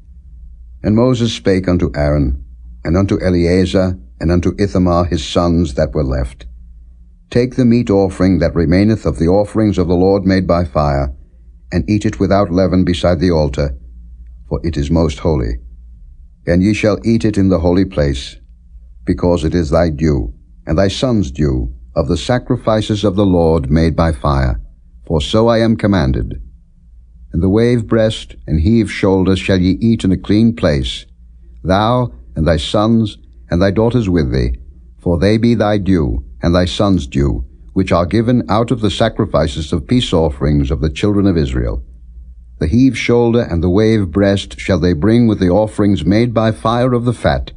And Moses spake unto Aaron, and unto Eleazar, and unto Ithamar his sons that were left, Take the meat offering that remaineth of the offerings of the Lord made by fire, and eat it without leaven beside the altar, for it is most holy. And ye shall eat it in the holy place, because it is thy due, and thy son's due, of the sacrifices of the Lord made by fire, for so I am commanded. And the wave breast and heave shoulder shall ye eat in a clean place, thou and thy sons and thy daughters with thee, for they be thy due, and thy sons' due, which are given out of the sacrifices of peace offerings of the children of Israel. The heave shoulder and the wave breast shall they bring with the offerings made by fire of the fat,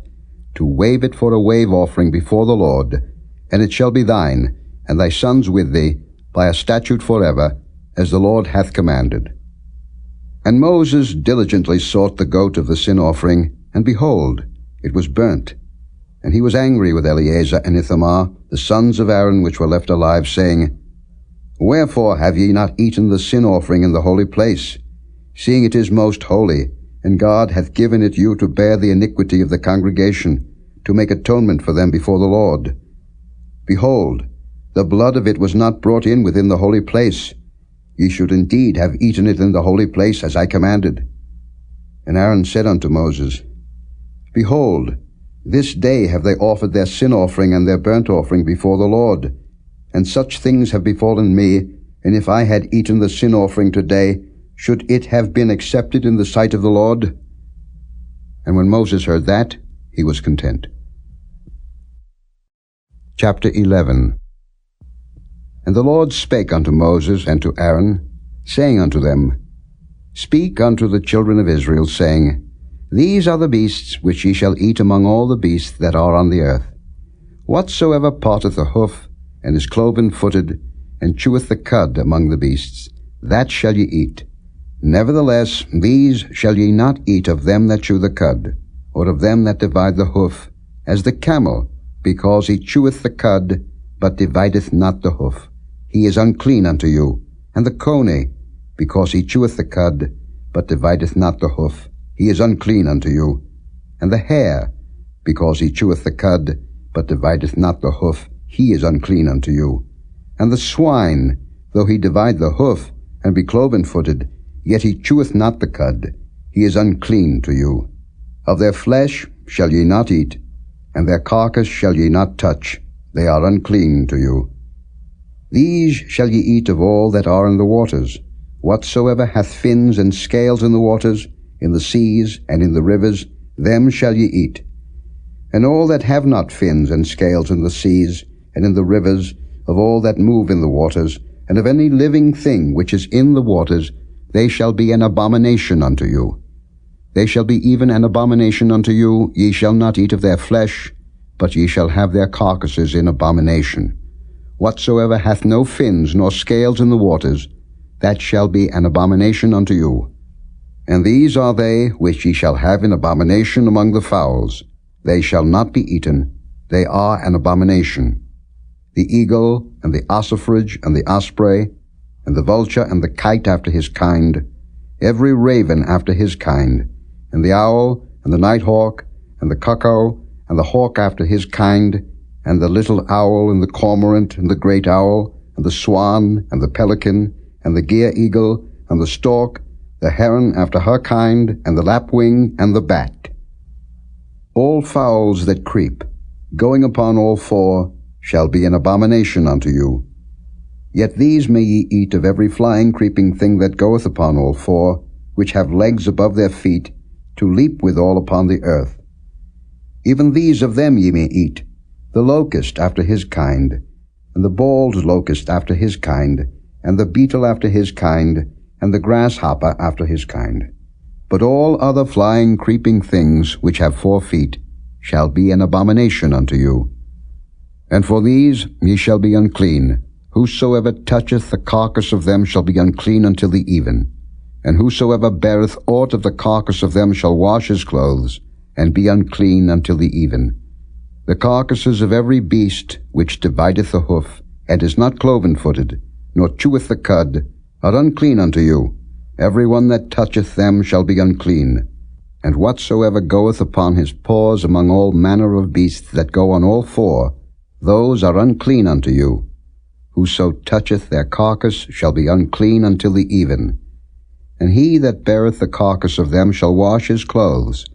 to wave it for a wave offering before the Lord, and it shall be thine, and thy sons with thee, by a statute forever, as the Lord hath commanded. And Moses diligently sought the goat of the sin offering, and behold, it was burnt. And he was angry with Eleazar and Ithamar, the sons of Aaron which were left alive, saying, Wherefore have ye not eaten the sin offering in the holy place, seeing it is most holy, and God hath given it you to bear the iniquity of the congregation, to make atonement for them before the Lord? Behold, the blood of it was not brought in within the holy place. Ye should indeed have eaten it in the holy place, as I commanded. And Aaron said unto Moses, Behold, this day have they offered their sin offering and their burnt offering before the Lord, and such things have befallen me, and if I had eaten the sin offering today, should it have been accepted in the sight of the Lord? And when Moses heard that, he was content. Chapter 11. And the Lord spake unto Moses and to Aaron, saying unto them, Speak unto the children of Israel, saying, These are the beasts which ye shall eat among all the beasts that are on the earth. Whatsoever parteth a hoof, and is cloven-footed, and cheweth the cud among the beasts, that shall ye eat. Nevertheless, these shall ye not eat of them that chew the cud, or of them that divide the hoof, as the camel, because he cheweth the cud, but divideth not the hoof. He is unclean unto you. And the coney, because he cheweth the cud, but divideth not the hoof. He is unclean unto you. And the hare, because he cheweth the cud, but divideth not the hoof, he is unclean unto you. And the swine, though he divide the hoof, and be cloven-footed, yet he cheweth not the cud, he is unclean to you. Of their flesh shall ye not eat, and their carcass shall ye not touch, they are unclean to you. These shall ye eat of all that are in the waters, whatsoever hath fins and scales in the waters, in the seas, and in the rivers, them shall ye eat. And all that have not fins and scales in the seas, and in the rivers, of all that move in the waters, and of any living thing which is in the waters, they shall be an abomination unto you. They shall be even an abomination unto you. Ye shall not eat of their flesh, but ye shall have their carcasses in abomination. Whatsoever hath no fins nor scales in the waters, that shall be an abomination unto you. And these are they which ye shall have in abomination among the fowls. They shall not be eaten, they are an abomination. The eagle, and the ossifrage, and the osprey, and the vulture, and the kite after his kind, every raven after his kind, and the owl, and the nighthawk, and the cuckoo, and the hawk after his kind, and the little owl, and the cormorant, and the great owl, and the swan, and the pelican, and the gier eagle, and the stork, the heron after her kind, and the lapwing, and the bat. All fowls that creep, going upon all four, shall be an abomination unto you. Yet these may ye eat of every flying creeping thing that goeth upon all four, which have legs above their feet, to leap withal upon the earth. Even these of them ye may eat, the locust after his kind, and the bald locust after his kind, and the beetle after his kind, and the grasshopper after his kind. But all other flying, creeping things which have 4 feet shall be an abomination unto you. And for these ye shall be unclean. Whosoever toucheth the carcass of them shall be unclean until the even. And whosoever beareth aught of the carcass of them shall wash his clothes, and be unclean until the even. The carcasses of every beast which divideth the hoof, and is not cloven-footed, nor cheweth the cud, are unclean unto you. Every one that toucheth them shall be unclean. And whatsoever goeth upon his paws among all manner of beasts that go on all 4, those are unclean unto you. Whoso toucheth their carcass shall be unclean until the even. And he that beareth the carcass of them shall wash his clothes,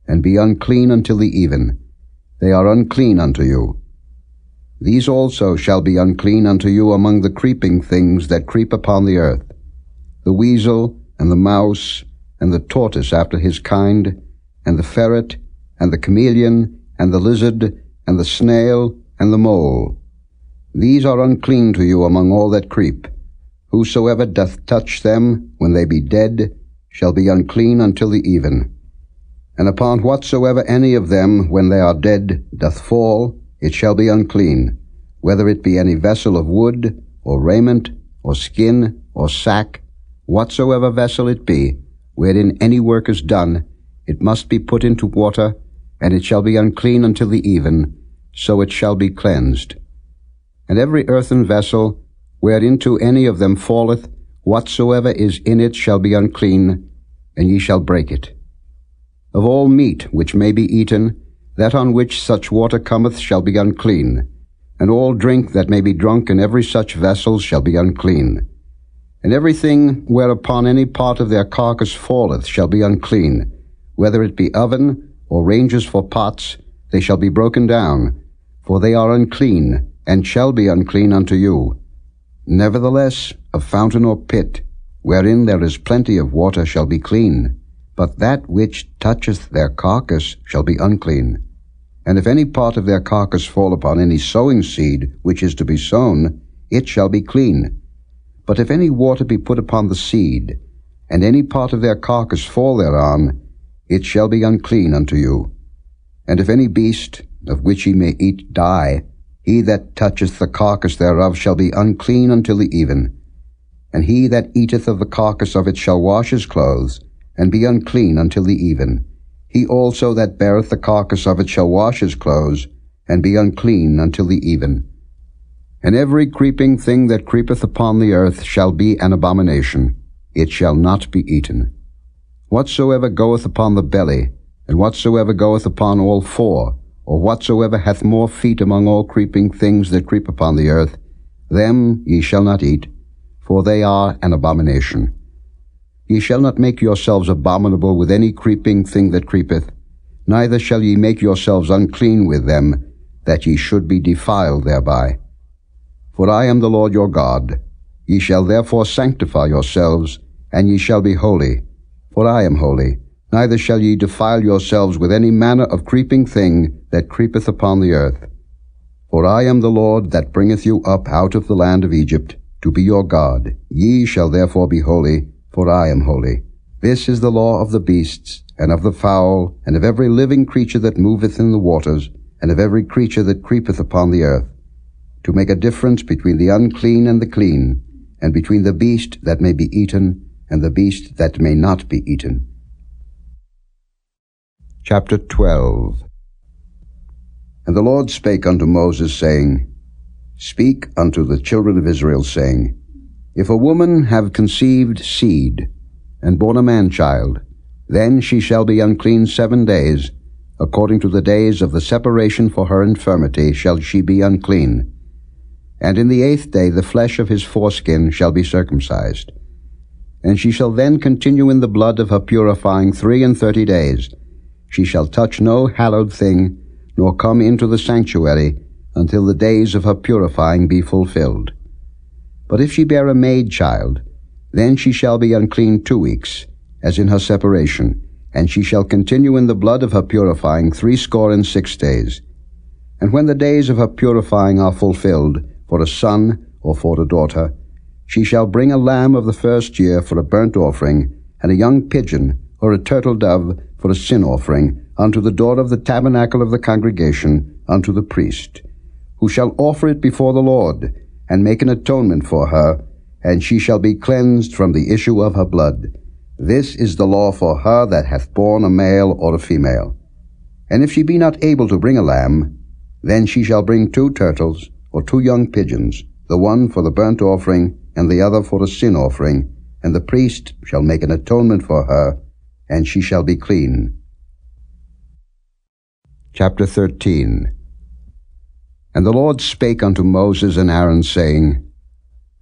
and be unclean until the even. They are unclean unto you. These also shall be unclean unto you among the creeping things that creep upon the earth, the weasel, and the mouse, and the tortoise after his kind, and the ferret, and the chameleon, and the lizard, and the snail, and the mole. These are unclean to you among all that creep. Whosoever doth touch them, when they be dead, shall be unclean until the even. And upon whatsoever any of them, when they are dead, doth fall, it shall be unclean, whether it be any vessel of wood, or raiment, or skin, or sack, whatsoever vessel it be, wherein any work is done, it must be put into water, and it shall be unclean until the even, so it shall be cleansed. And every earthen vessel, whereinto any of them falleth, whatsoever is in it shall be unclean, and ye shall break it. Of all meat which may be eaten, that on which such water cometh shall be unclean, and all drink that may be drunk in every such vessel shall be unclean. And everything whereupon any part of their carcass falleth shall be unclean, whether it be oven, or ranges for pots, they shall be broken down, for they are unclean, and shall be unclean unto you. Nevertheless, a fountain or pit, wherein there is plenty of water, shall be clean, but that which toucheth their carcass shall be unclean. And if any part of their carcass fall upon any sowing seed which is to be sown, it shall be clean. But if any water be put upon the seed, and any part of their carcass fall thereon, it shall be unclean unto you. And if any beast, of which ye may eat, die, he that toucheth the carcass thereof shall be unclean until the even. And he that eateth of the carcass of it shall wash his clothes, and be unclean until the even. He also that beareth the carcass of it shall wash his clothes, and be unclean until the even. And every creeping thing that creepeth upon the earth shall be an abomination. It shall not be eaten. Whatsoever goeth upon the belly, and whatsoever goeth upon all 4, or whatsoever hath more feet among all creeping things that creep upon the earth, them ye shall not eat, for they are an abomination. Ye shall not make yourselves abominable with any creeping thing that creepeth, neither shall ye make yourselves unclean with them, that ye should be defiled thereby. For I am the Lord your God. Ye shall therefore sanctify yourselves, and ye shall be holy, for I am holy. Neither shall ye defile yourselves with any manner of creeping thing that creepeth upon the earth. For I am the Lord that bringeth you up out of the land of Egypt, to be your God. Ye shall therefore be holy, for I am holy. This is the law of the beasts, and of the fowl, and of every living creature that moveth in the waters, and of every creature that creepeth upon the earth, to make a difference between the unclean and the clean, and between the beast that may be eaten, and the beast that may not be eaten. Chapter 12. And the Lord spake unto Moses, saying, Speak unto the children of Israel, saying, If a woman have conceived seed, and born a man-child, then she shall be unclean 7 days, according to the days of the separation for her infirmity shall she be unclean. And in the 8th day the flesh of his foreskin shall be circumcised. And she shall then continue in the blood of her purifying 33 days. She shall touch no hallowed thing, nor come into the sanctuary, until the days of her purifying be fulfilled. But if she bear a maid child, then she shall be unclean 2 weeks, as in her separation, and she shall continue in the blood of her purifying 66 days. And when the days of her purifying are fulfilled, for a son or for a daughter, she shall bring a lamb of the first year for a burnt offering, and a young pigeon or a turtle dove for a sin offering, unto the door of the tabernacle of the congregation, unto the priest, who shall offer it before the Lord, and make an atonement for her, and she shall be cleansed from the issue of her blood. This is the law for her that hath borne a male or a female. And if she be not able to bring a lamb, then she shall bring 2 turtles, or 2 young pigeons, the one for the burnt offering, and the other for a sin offering, and the priest shall make an atonement for her, and she shall be clean. Chapter 13. And the Lord spake unto Moses and Aaron, saying,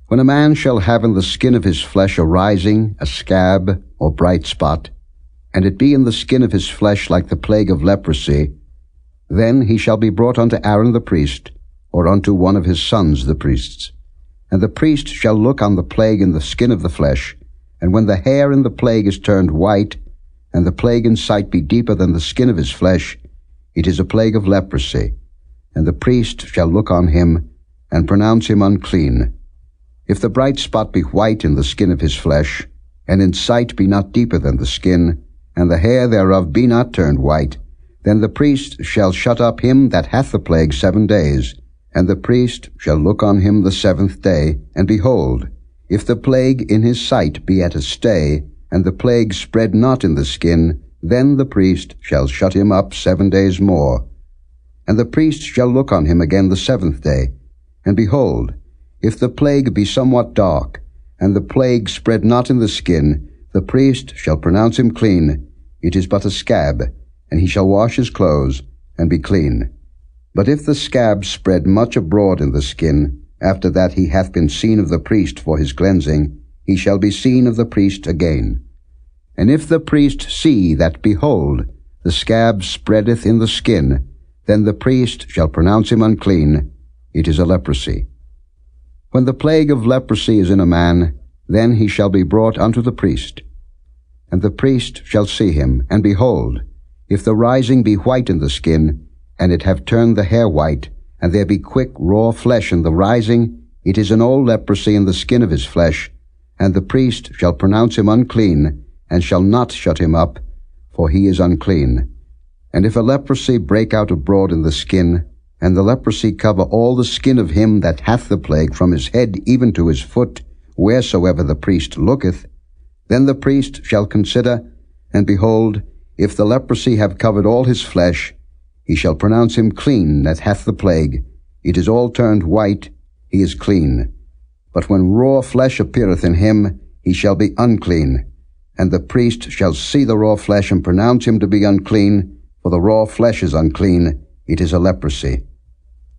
When a man shall have in the skin of his flesh a rising, a scab, or bright spot, and it be in the skin of his flesh like the plague of leprosy, then he shall be brought unto Aaron the priest, or unto one of his sons the priests. And the priest shall look on the plague in the skin of the flesh, and when the hair in the plague is turned white, and the plague in sight be deeper than the skin of his flesh, it is a plague of leprosy. And the priest shall look on him, and pronounce him unclean. If the bright spot be white in the skin of his flesh, and in sight be not deeper than the skin, and the hair thereof be not turned white, then the priest shall shut up him that hath the plague 7 days, and the priest shall look on him the 7th day, and behold, if the plague in his sight be at a stay, and the plague spread not in the skin, then the priest shall shut him up 7 days more. And the priest shall look on him again the 7th day, and behold, if the plague be somewhat dark, and the plague spread not in the skin, the priest shall pronounce him clean. It is but a scab, and he shall wash his clothes, and be clean. But if the scab spread much abroad in the skin, after that he hath been seen of the priest for his cleansing, he shall be seen of the priest again. And if the priest see that, behold, the scab spreadeth in the skin, then the priest shall pronounce him unclean. It is a leprosy. When the plague of leprosy is in a man, then he shall be brought unto the priest. And the priest shall see him, and behold, if the rising be white in the skin, and it have turned the hair white, and there be quick raw flesh in the rising, it is an old leprosy in the skin of his flesh, and the priest shall pronounce him unclean, and shall not shut him up, for he is unclean. And if a leprosy break out abroad in the skin, and the leprosy cover all the skin of him that hath the plague from his head even to his foot, wheresoever the priest looketh, then the priest shall consider, and behold, if the leprosy have covered all his flesh, he shall pronounce him clean that hath the plague. It is all turned white, he is clean. But when raw flesh appeareth in him, he shall be unclean. And the priest shall see the raw flesh, and pronounce him to be unclean, for the raw flesh is unclean, it is a leprosy.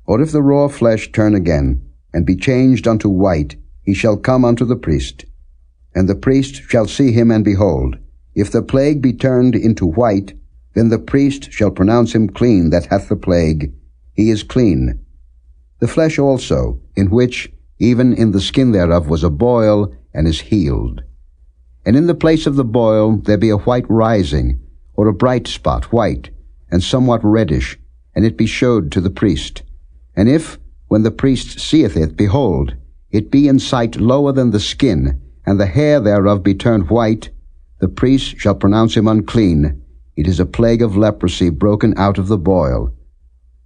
Or if the raw flesh turn again, and be changed unto white, he shall come unto the priest. And the priest shall see him, and behold, if the plague be turned into white, then the priest shall pronounce him clean that hath the plague. He is clean. The flesh also, in which, even in the skin thereof, was a boil, and is healed. And in the place of the boil there be a white rising, or a bright spot, white, and somewhat reddish, and it be showed to the priest. And if, when the priest seeth it, behold, it be in sight lower than the skin, and the hair thereof be turned white, the priest shall pronounce him unclean. It is a plague of leprosy broken out of the boil.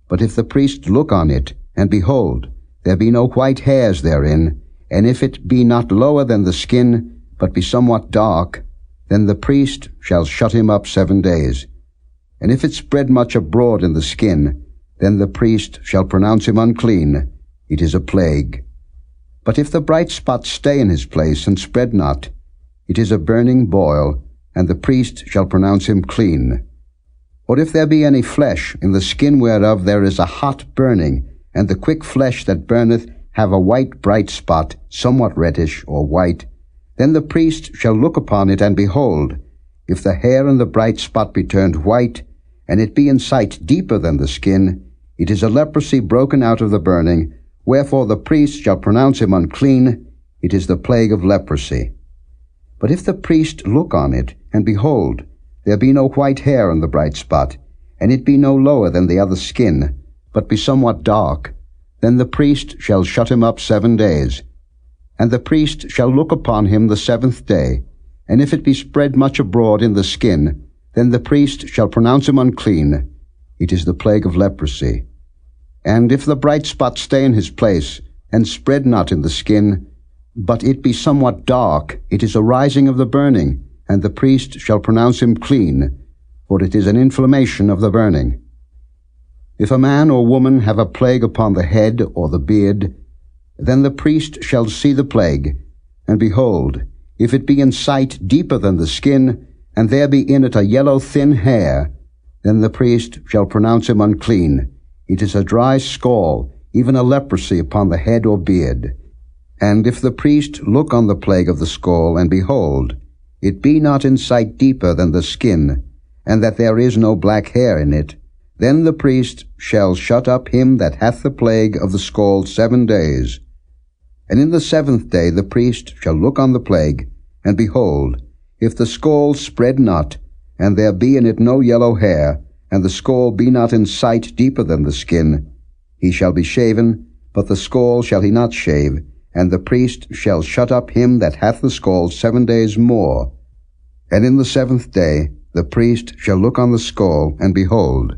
But if the priest look on it, and behold, there be no white hairs therein, and if it be not lower than the skin, but be somewhat dark, then the priest shall shut him up 7 days. And if it spread much abroad in the skin, then the priest shall pronounce him unclean. It is a plague. But if the bright spot stay in his place, and spread not, it is a burning boil, and the priest shall pronounce him clean. Or if there be any flesh, in the skin whereof there is a hot burning, and the quick flesh that burneth have a white bright spot, somewhat reddish or white, then the priest shall look upon it, and behold, if the hair in the bright spot be turned white, and it be in sight deeper than the skin, it is a leprosy broken out of the burning, wherefore the priest shall pronounce him unclean. It is the plague of leprosy. But if the priest look on it, and behold, there be no white hair on the bright spot, and it be no lower than the other skin, but be somewhat dark, then the priest shall shut him up 7 days. And the priest shall look upon him the 7th day, and if it be spread much abroad in the skin, then the priest shall pronounce him unclean. It is the plague of leprosy. And if the bright spot stay in his place, and spread not in the skin, but it be somewhat dark, it is a rising of the burning, and the priest shall pronounce him clean, for it is an inflammation of the burning. If a man or woman have a plague upon the head or the beard, then the priest shall see the plague, and behold, if it be in sight deeper than the skin, and there be in it a yellow thin hair, then the priest shall pronounce him unclean. It is a dry scall, even a leprosy upon the head or beard. And if the priest look on the plague of the scall, and behold, it be not in sight deeper than the skin, and that there is no black hair in it, then the priest shall shut up him that hath the plague of the scall 7 days. And in the 7th day the priest shall look on the plague, and behold, if the scall spread not, and there be in it no yellow hair, and the scall be not in sight deeper than the skin, he shall be shaven, but the scall shall he not shave, and the priest shall shut up him that hath the scall 7 days more. And in the 7th day the priest shall look on the scall, and behold,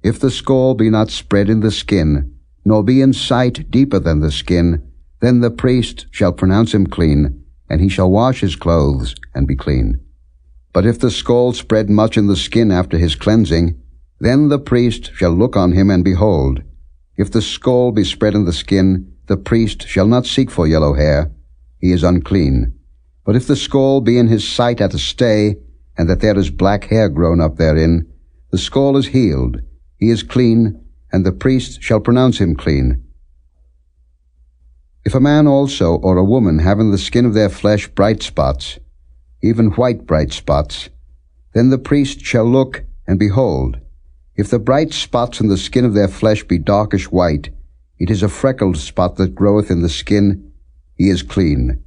if the scall be not spread in the skin, nor be in sight deeper than the skin, then the priest shall pronounce him clean, and he shall wash his clothes, and be clean. But if the scall spread much in the skin after his cleansing, then the priest shall look on him, and behold, if the scall be spread in the skin, the priest shall not seek for yellow hair, he is unclean. But if the scall be in his sight at a stay, and that there is black hair grown up therein, the scall is healed, he is clean, and the priest shall pronounce him clean. If a man also or a woman have in the skin of their flesh bright spots, even white bright spots, then the priest shall look, and behold, if the bright spots in the skin of their flesh be darkish white, it is a freckled spot that groweth in the skin, he is clean.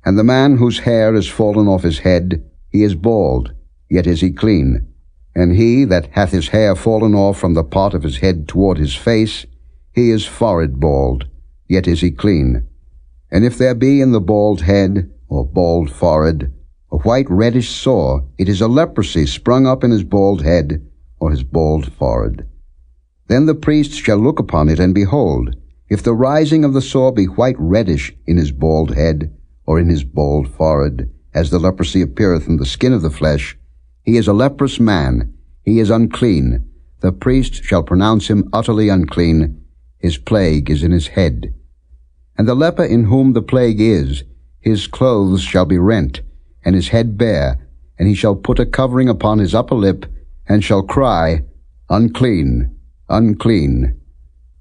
And the man whose hair is fallen off his head, he is bald, yet is he clean. And he that hath his hair fallen off from the part of his head toward his face, he is forehead bald, yet is he clean. And if there be in the bald head, or bald forehead, a white reddish sore, it is a leprosy sprung up in his bald head, or his bald forehead. Then the priest shall look upon it, and behold, if the rising of the sore be white reddish in his bald head, or in his bald forehead, as the leprosy appeareth in the skin of the flesh, he is a leprous man, he is unclean. The priest shall pronounce him utterly unclean, his plague is in his head. And the leper in whom the plague is, his clothes shall be rent, and his head bare, and he shall put a covering upon his upper lip, and shall cry, Unclean, unclean.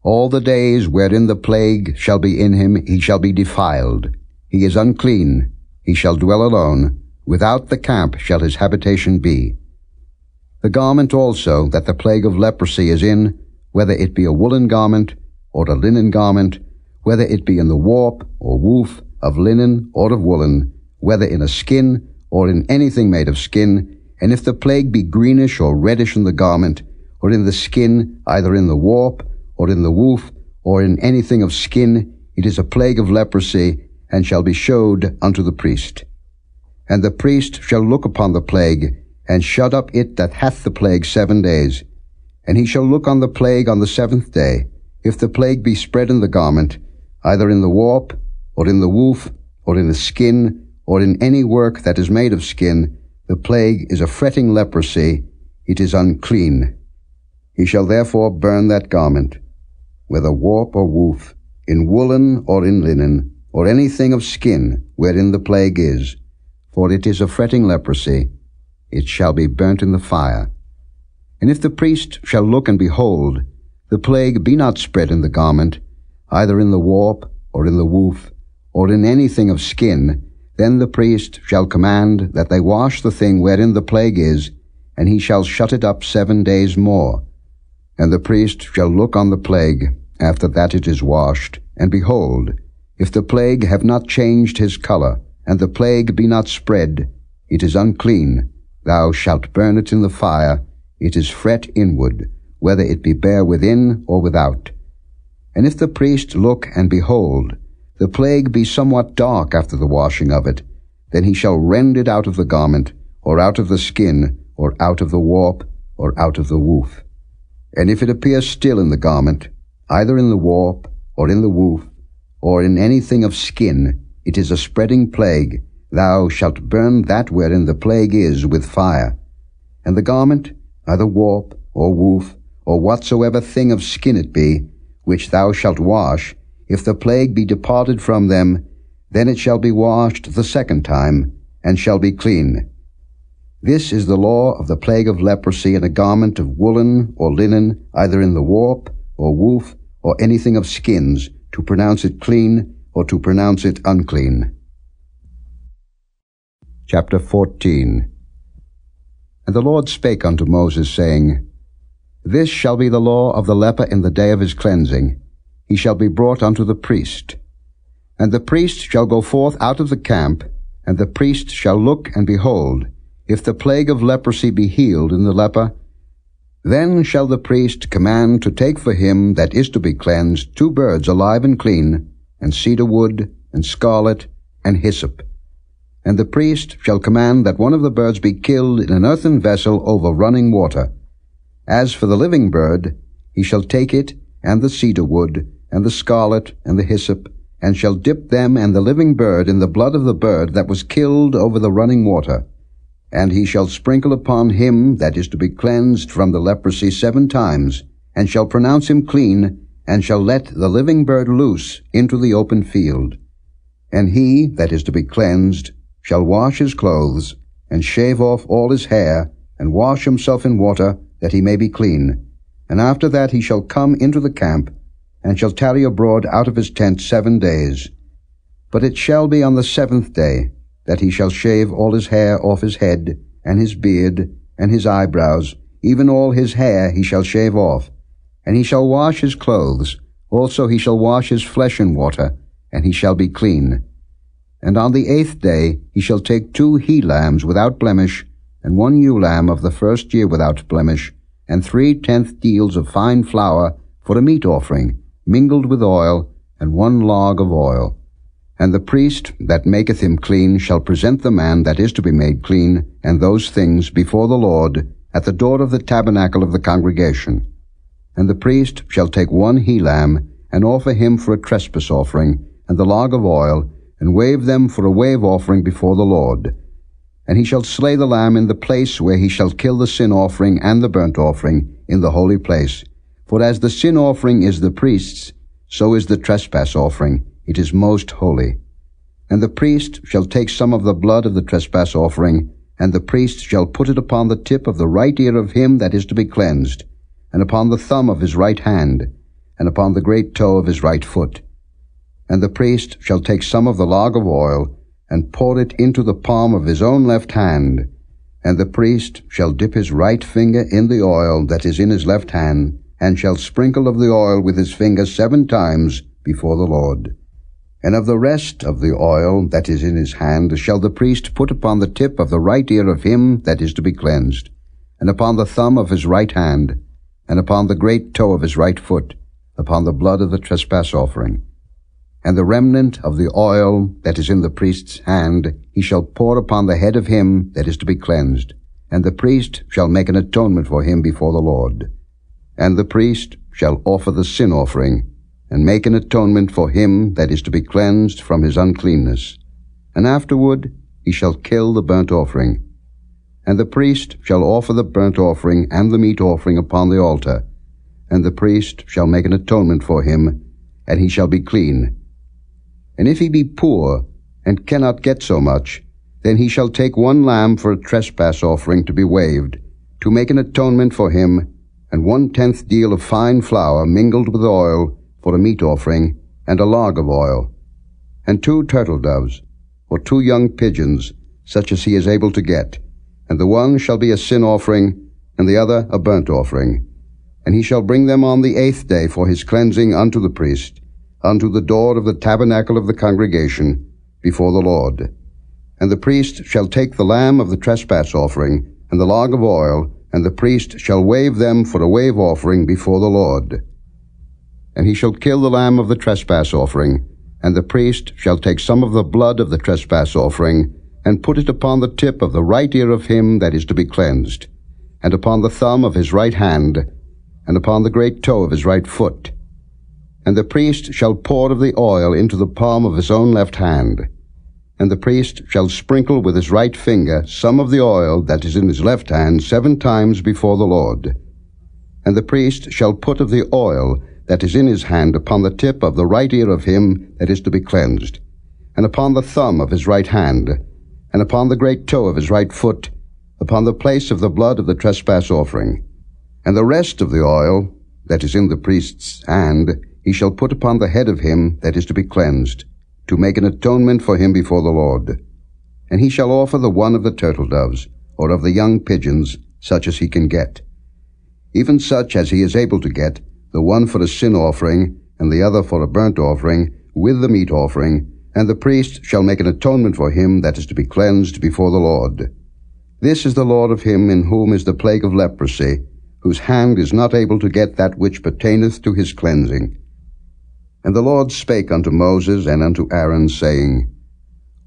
All the days wherein the plague shall be in him, he shall be defiled. He is unclean, he shall dwell alone, without the camp shall his habitation be. The garment also that the plague of leprosy is in, whether it be a woolen garment, or a linen garment, whether it be in the warp or woof of linen or of woolen, whether in a skin or in anything made of skin, and if the plague be greenish or reddish in the garment, or in the skin, either in the warp, or in the woof, or in anything of skin, it is a plague of leprosy, and shall be showed unto the priest. And the priest shall look upon the plague, and shut up it that hath the plague 7 days. And he shall look on the plague on the 7th day. If the plague be spread in the garment, either in the warp, or in the woof, or in the skin, or in any work that is made of skin, the plague is a fretting leprosy, it is unclean. He shall therefore burn that garment, whether warp or woof, in woolen or in linen, or anything of skin wherein the plague is, for it is a fretting leprosy, it shall be burnt in the fire. And if the priest shall look and behold, the plague be not spread in the garment, either in the warp, or in the woof, or in anything of skin, then the priest shall command that they wash the thing wherein the plague is, and he shall shut it up 7 days more. And the priest shall look on the plague, after that it is washed, and behold, if the plague have not changed his color, and the plague be not spread, it is unclean, thou shalt burn it in the fire, it is fret inward, whether it be bare within or without. And if the priest look and behold, the plague be somewhat dark after the washing of it, then he shall rend it out of the garment, or out of the skin, or out of the warp, or out of the woof. And if it appear still in the garment, either in the warp, or in the woof, or in anything of skin, it is a spreading plague, thou shalt burn that wherein the plague is with fire. And the garment, either warp, or woof, or whatsoever thing of skin it be, which thou shalt wash, if the plague be departed from them, then it shall be washed the second time, and shall be clean. This is the law of the plague of leprosy in a garment of woolen or linen, either in the warp, or woof, or anything of skins, to pronounce it clean, or to pronounce it unclean. Chapter 14. And the Lord spake unto Moses, saying, This shall be the law of the leper in the day of his cleansing. He shall be brought unto the priest. And the priest shall go forth out of the camp, and the priest shall look and behold, if the plague of leprosy be healed in the leper, then shall the priest command to take for him that is to be cleansed 2 birds alive and clean, and cedar wood, and scarlet, and hyssop. And the priest shall command that one of the birds be killed in an earthen vessel over running water. As for the living bird, he shall take it, and the cedar wood, and the scarlet, and the hyssop, and shall dip them and the living bird in the blood of the bird that was killed over the running water. And he shall sprinkle upon him that is to be cleansed from the leprosy 7 times, and shall pronounce him clean, and shall let the living bird loose into the open field. And he that is to be cleansed shall wash his clothes, and shave off all his hair, and wash himself in water, that he may be clean. And after that he shall come into the camp, and shall tarry abroad out of his tent 7 days. But it shall be on the 7th day, that he shall shave all his hair off his head, and his beard, and his eyebrows, even all his hair he shall shave off. And he shall wash his clothes, also he shall wash his flesh in water, and he shall be clean. And on the 8th day he shall take 2 he-lambs without blemish, and 1 ewe lamb of the 1st year without blemish, and 3/10 deals of fine flour for a meat offering, mingled with oil, and 1 log of oil. And the priest that maketh him clean shall present the man that is to be made clean, and those things before the Lord, at the door of the tabernacle of the congregation. And the priest shall take 1 he-lamb, and offer him for a trespass offering, and the log of oil, and wave them for a wave offering before the Lord. And he shall slay the lamb in the place where he shall kill the sin offering and the burnt offering, in the holy place. For as the sin offering is the priest's, so is the trespass offering, it is most holy. And the priest shall take some of the blood of the trespass offering, and the priest shall put it upon the tip of the right ear of him that is to be cleansed, and upon the thumb of his right hand, and upon the great toe of his right foot. And the priest shall take some of the log of oil, and pour it into the palm of his own left hand. And the priest shall dip his right finger in the oil that is in his left hand, and shall sprinkle of the oil with his finger 7 times before the Lord. And of the rest of the oil that is in his hand shall the priest put upon the tip of the right ear of him that is to be cleansed, and upon the thumb of his right hand, and upon the great toe of his right foot, upon the blood of the trespass offering. And the remnant of the oil that is in the priest's hand he shall pour upon the head of him that is to be cleansed, and the priest shall make an atonement for him before the Lord. And the priest shall offer the sin offering, and make an atonement for him that is to be cleansed from his uncleanness. And afterward he shall kill the burnt offering. And the priest shall offer the burnt offering and the meat offering upon the altar, and the priest shall make an atonement for him, and he shall be clean. And if he be poor, and cannot get so much, then he shall take 1 lamb for a trespass offering to be waved, to make an atonement for him, and 1/10 deal of fine flour mingled with oil for a meat offering, and a log of oil, and 2 turtle doves, or 2 young pigeons, such as he is able to get, and the one shall be a sin offering, and the other a burnt offering. And he shall bring them on the 8th day for his cleansing unto the priest, unto the door of the tabernacle of the congregation, before the Lord. And the priest shall take the lamb of the trespass offering, and the log of oil, and the priest shall wave them for a wave offering before the Lord. And he shall kill the lamb of the trespass offering, and the priest shall take some of the blood of the trespass offering, and put it upon the tip of the right ear of him that is to be cleansed, and upon the thumb of his right hand, and upon the great toe of his right foot. And the priest shall pour of the oil into the palm of his own left hand. And the priest shall sprinkle with his right finger some of the oil that is in his left hand 7 times before the Lord. And the priest shall put of the oil that is in his hand upon the tip of the right ear of him that is to be cleansed, and upon the thumb of his right hand, and upon the great toe of his right foot, upon the place of the blood of the trespass offering. And the rest of the oil that is in the priest's hand he shall put upon the head of him that is to be cleansed, to make an atonement for him before the Lord. And he shall offer the one of the turtle doves, or of the young pigeons, such as he can get, even such as he is able to get, the one for a sin offering, and the other for a burnt offering, with the meat offering, and the priest shall make an atonement for him that is to be cleansed before the Lord. This is the Lord of him in whom is the plague of leprosy, whose hand is not able to get that which pertaineth to his cleansing. And the Lord spake unto Moses and unto Aaron, saying,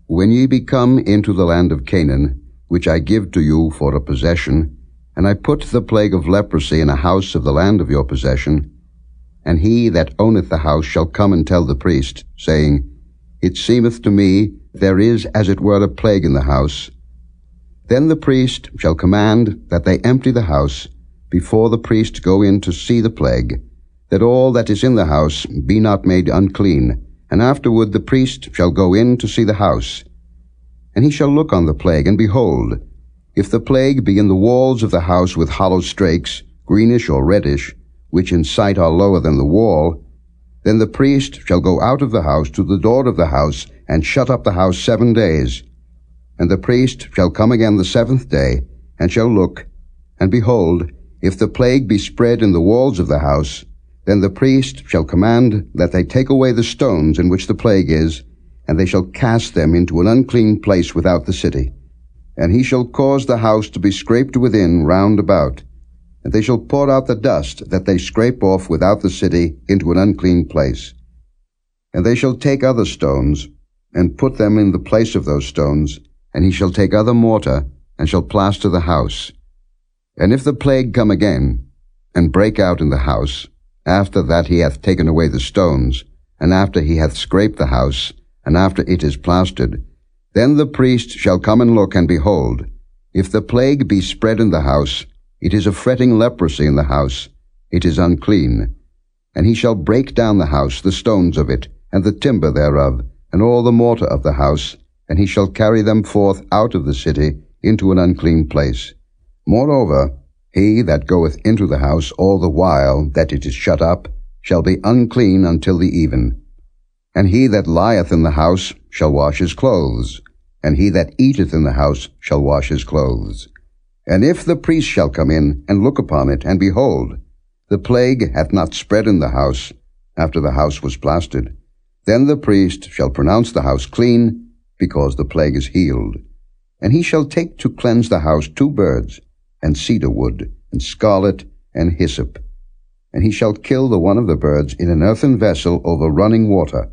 When ye be come into the land of Canaan, which I give to you for a possession, and I put the plague of leprosy in a house of the land of your possession, and he that owneth the house shall come and tell the priest, saying, It seemeth to me there is as it were a plague in the house. Then the priest shall command that they empty the house, before the priest go in to see the plague, that all that is in the house be not made unclean, and afterward the priest shall go in to see the house. And he shall look on the plague, and behold, if the plague be in the walls of the house with hollow strakes, greenish or reddish, which in sight are lower than the wall, then the priest shall go out of the house to the door of the house, and shut up the house 7 days. And the priest shall come again the 7th day, and shall look, and behold, if the plague be spread in the walls of the house, then the priest shall command that they take away the stones in which the plague is, and they shall cast them into an unclean place without the city. And he shall cause the house to be scraped within round about, and they shall pour out the dust that they scrape off without the city into an unclean place. And they shall take other stones, and put them in the place of those stones, and he shall take other mortar, and shall plaster the house. And if the plague come again, and break out in the house, after that he hath taken away the stones, and after he hath scraped the house, and after it is plastered, then the priest shall come and look, and behold, if the plague be spread in the house, it is a fretting leprosy in the house, it is unclean. And he shall break down the house, the stones of it, and the timber thereof, and all the mortar of the house, and he shall carry them forth out of the city into an unclean place. Moreover, he that goeth into the house all the while that it is shut up shall be unclean until the even. And he that lieth in the house shall wash his clothes, and he that eateth in the house shall wash his clothes. And if the priest shall come in and look upon it, and behold, the plague hath not spread in the house, after the house was plastered, then the priest shall pronounce the house clean, because the plague is healed. And he shall take to cleanse the house 2 birds, and cedar wood, and scarlet, and hyssop. And he shall kill the one of the birds in an earthen vessel over running water.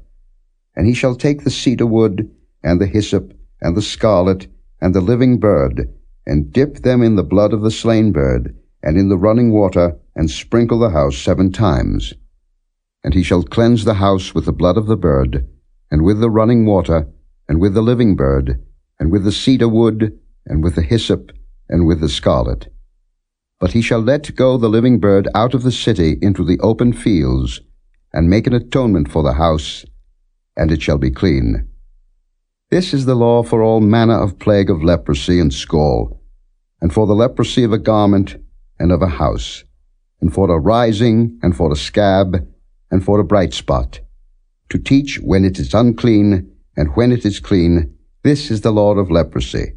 And he shall take the cedar wood, and the hyssop, and the scarlet, and the living bird, and dip them in the blood of the slain bird, and in the running water, and sprinkle the house 7 times. And he shall cleanse the house with the blood of the bird, and with the running water, and with the living bird, and with the cedar wood, and with the hyssop, and with the scarlet. But he shall let go the living bird out of the city into the open fields, and make an atonement for the house, and it shall be clean. This is the law for all manner of plague of leprosy and scall, and for the leprosy of a garment and of a house, and for a rising, and for a scab, and for a bright spot, to teach when it is unclean, and when it is clean. This is the law of leprosy.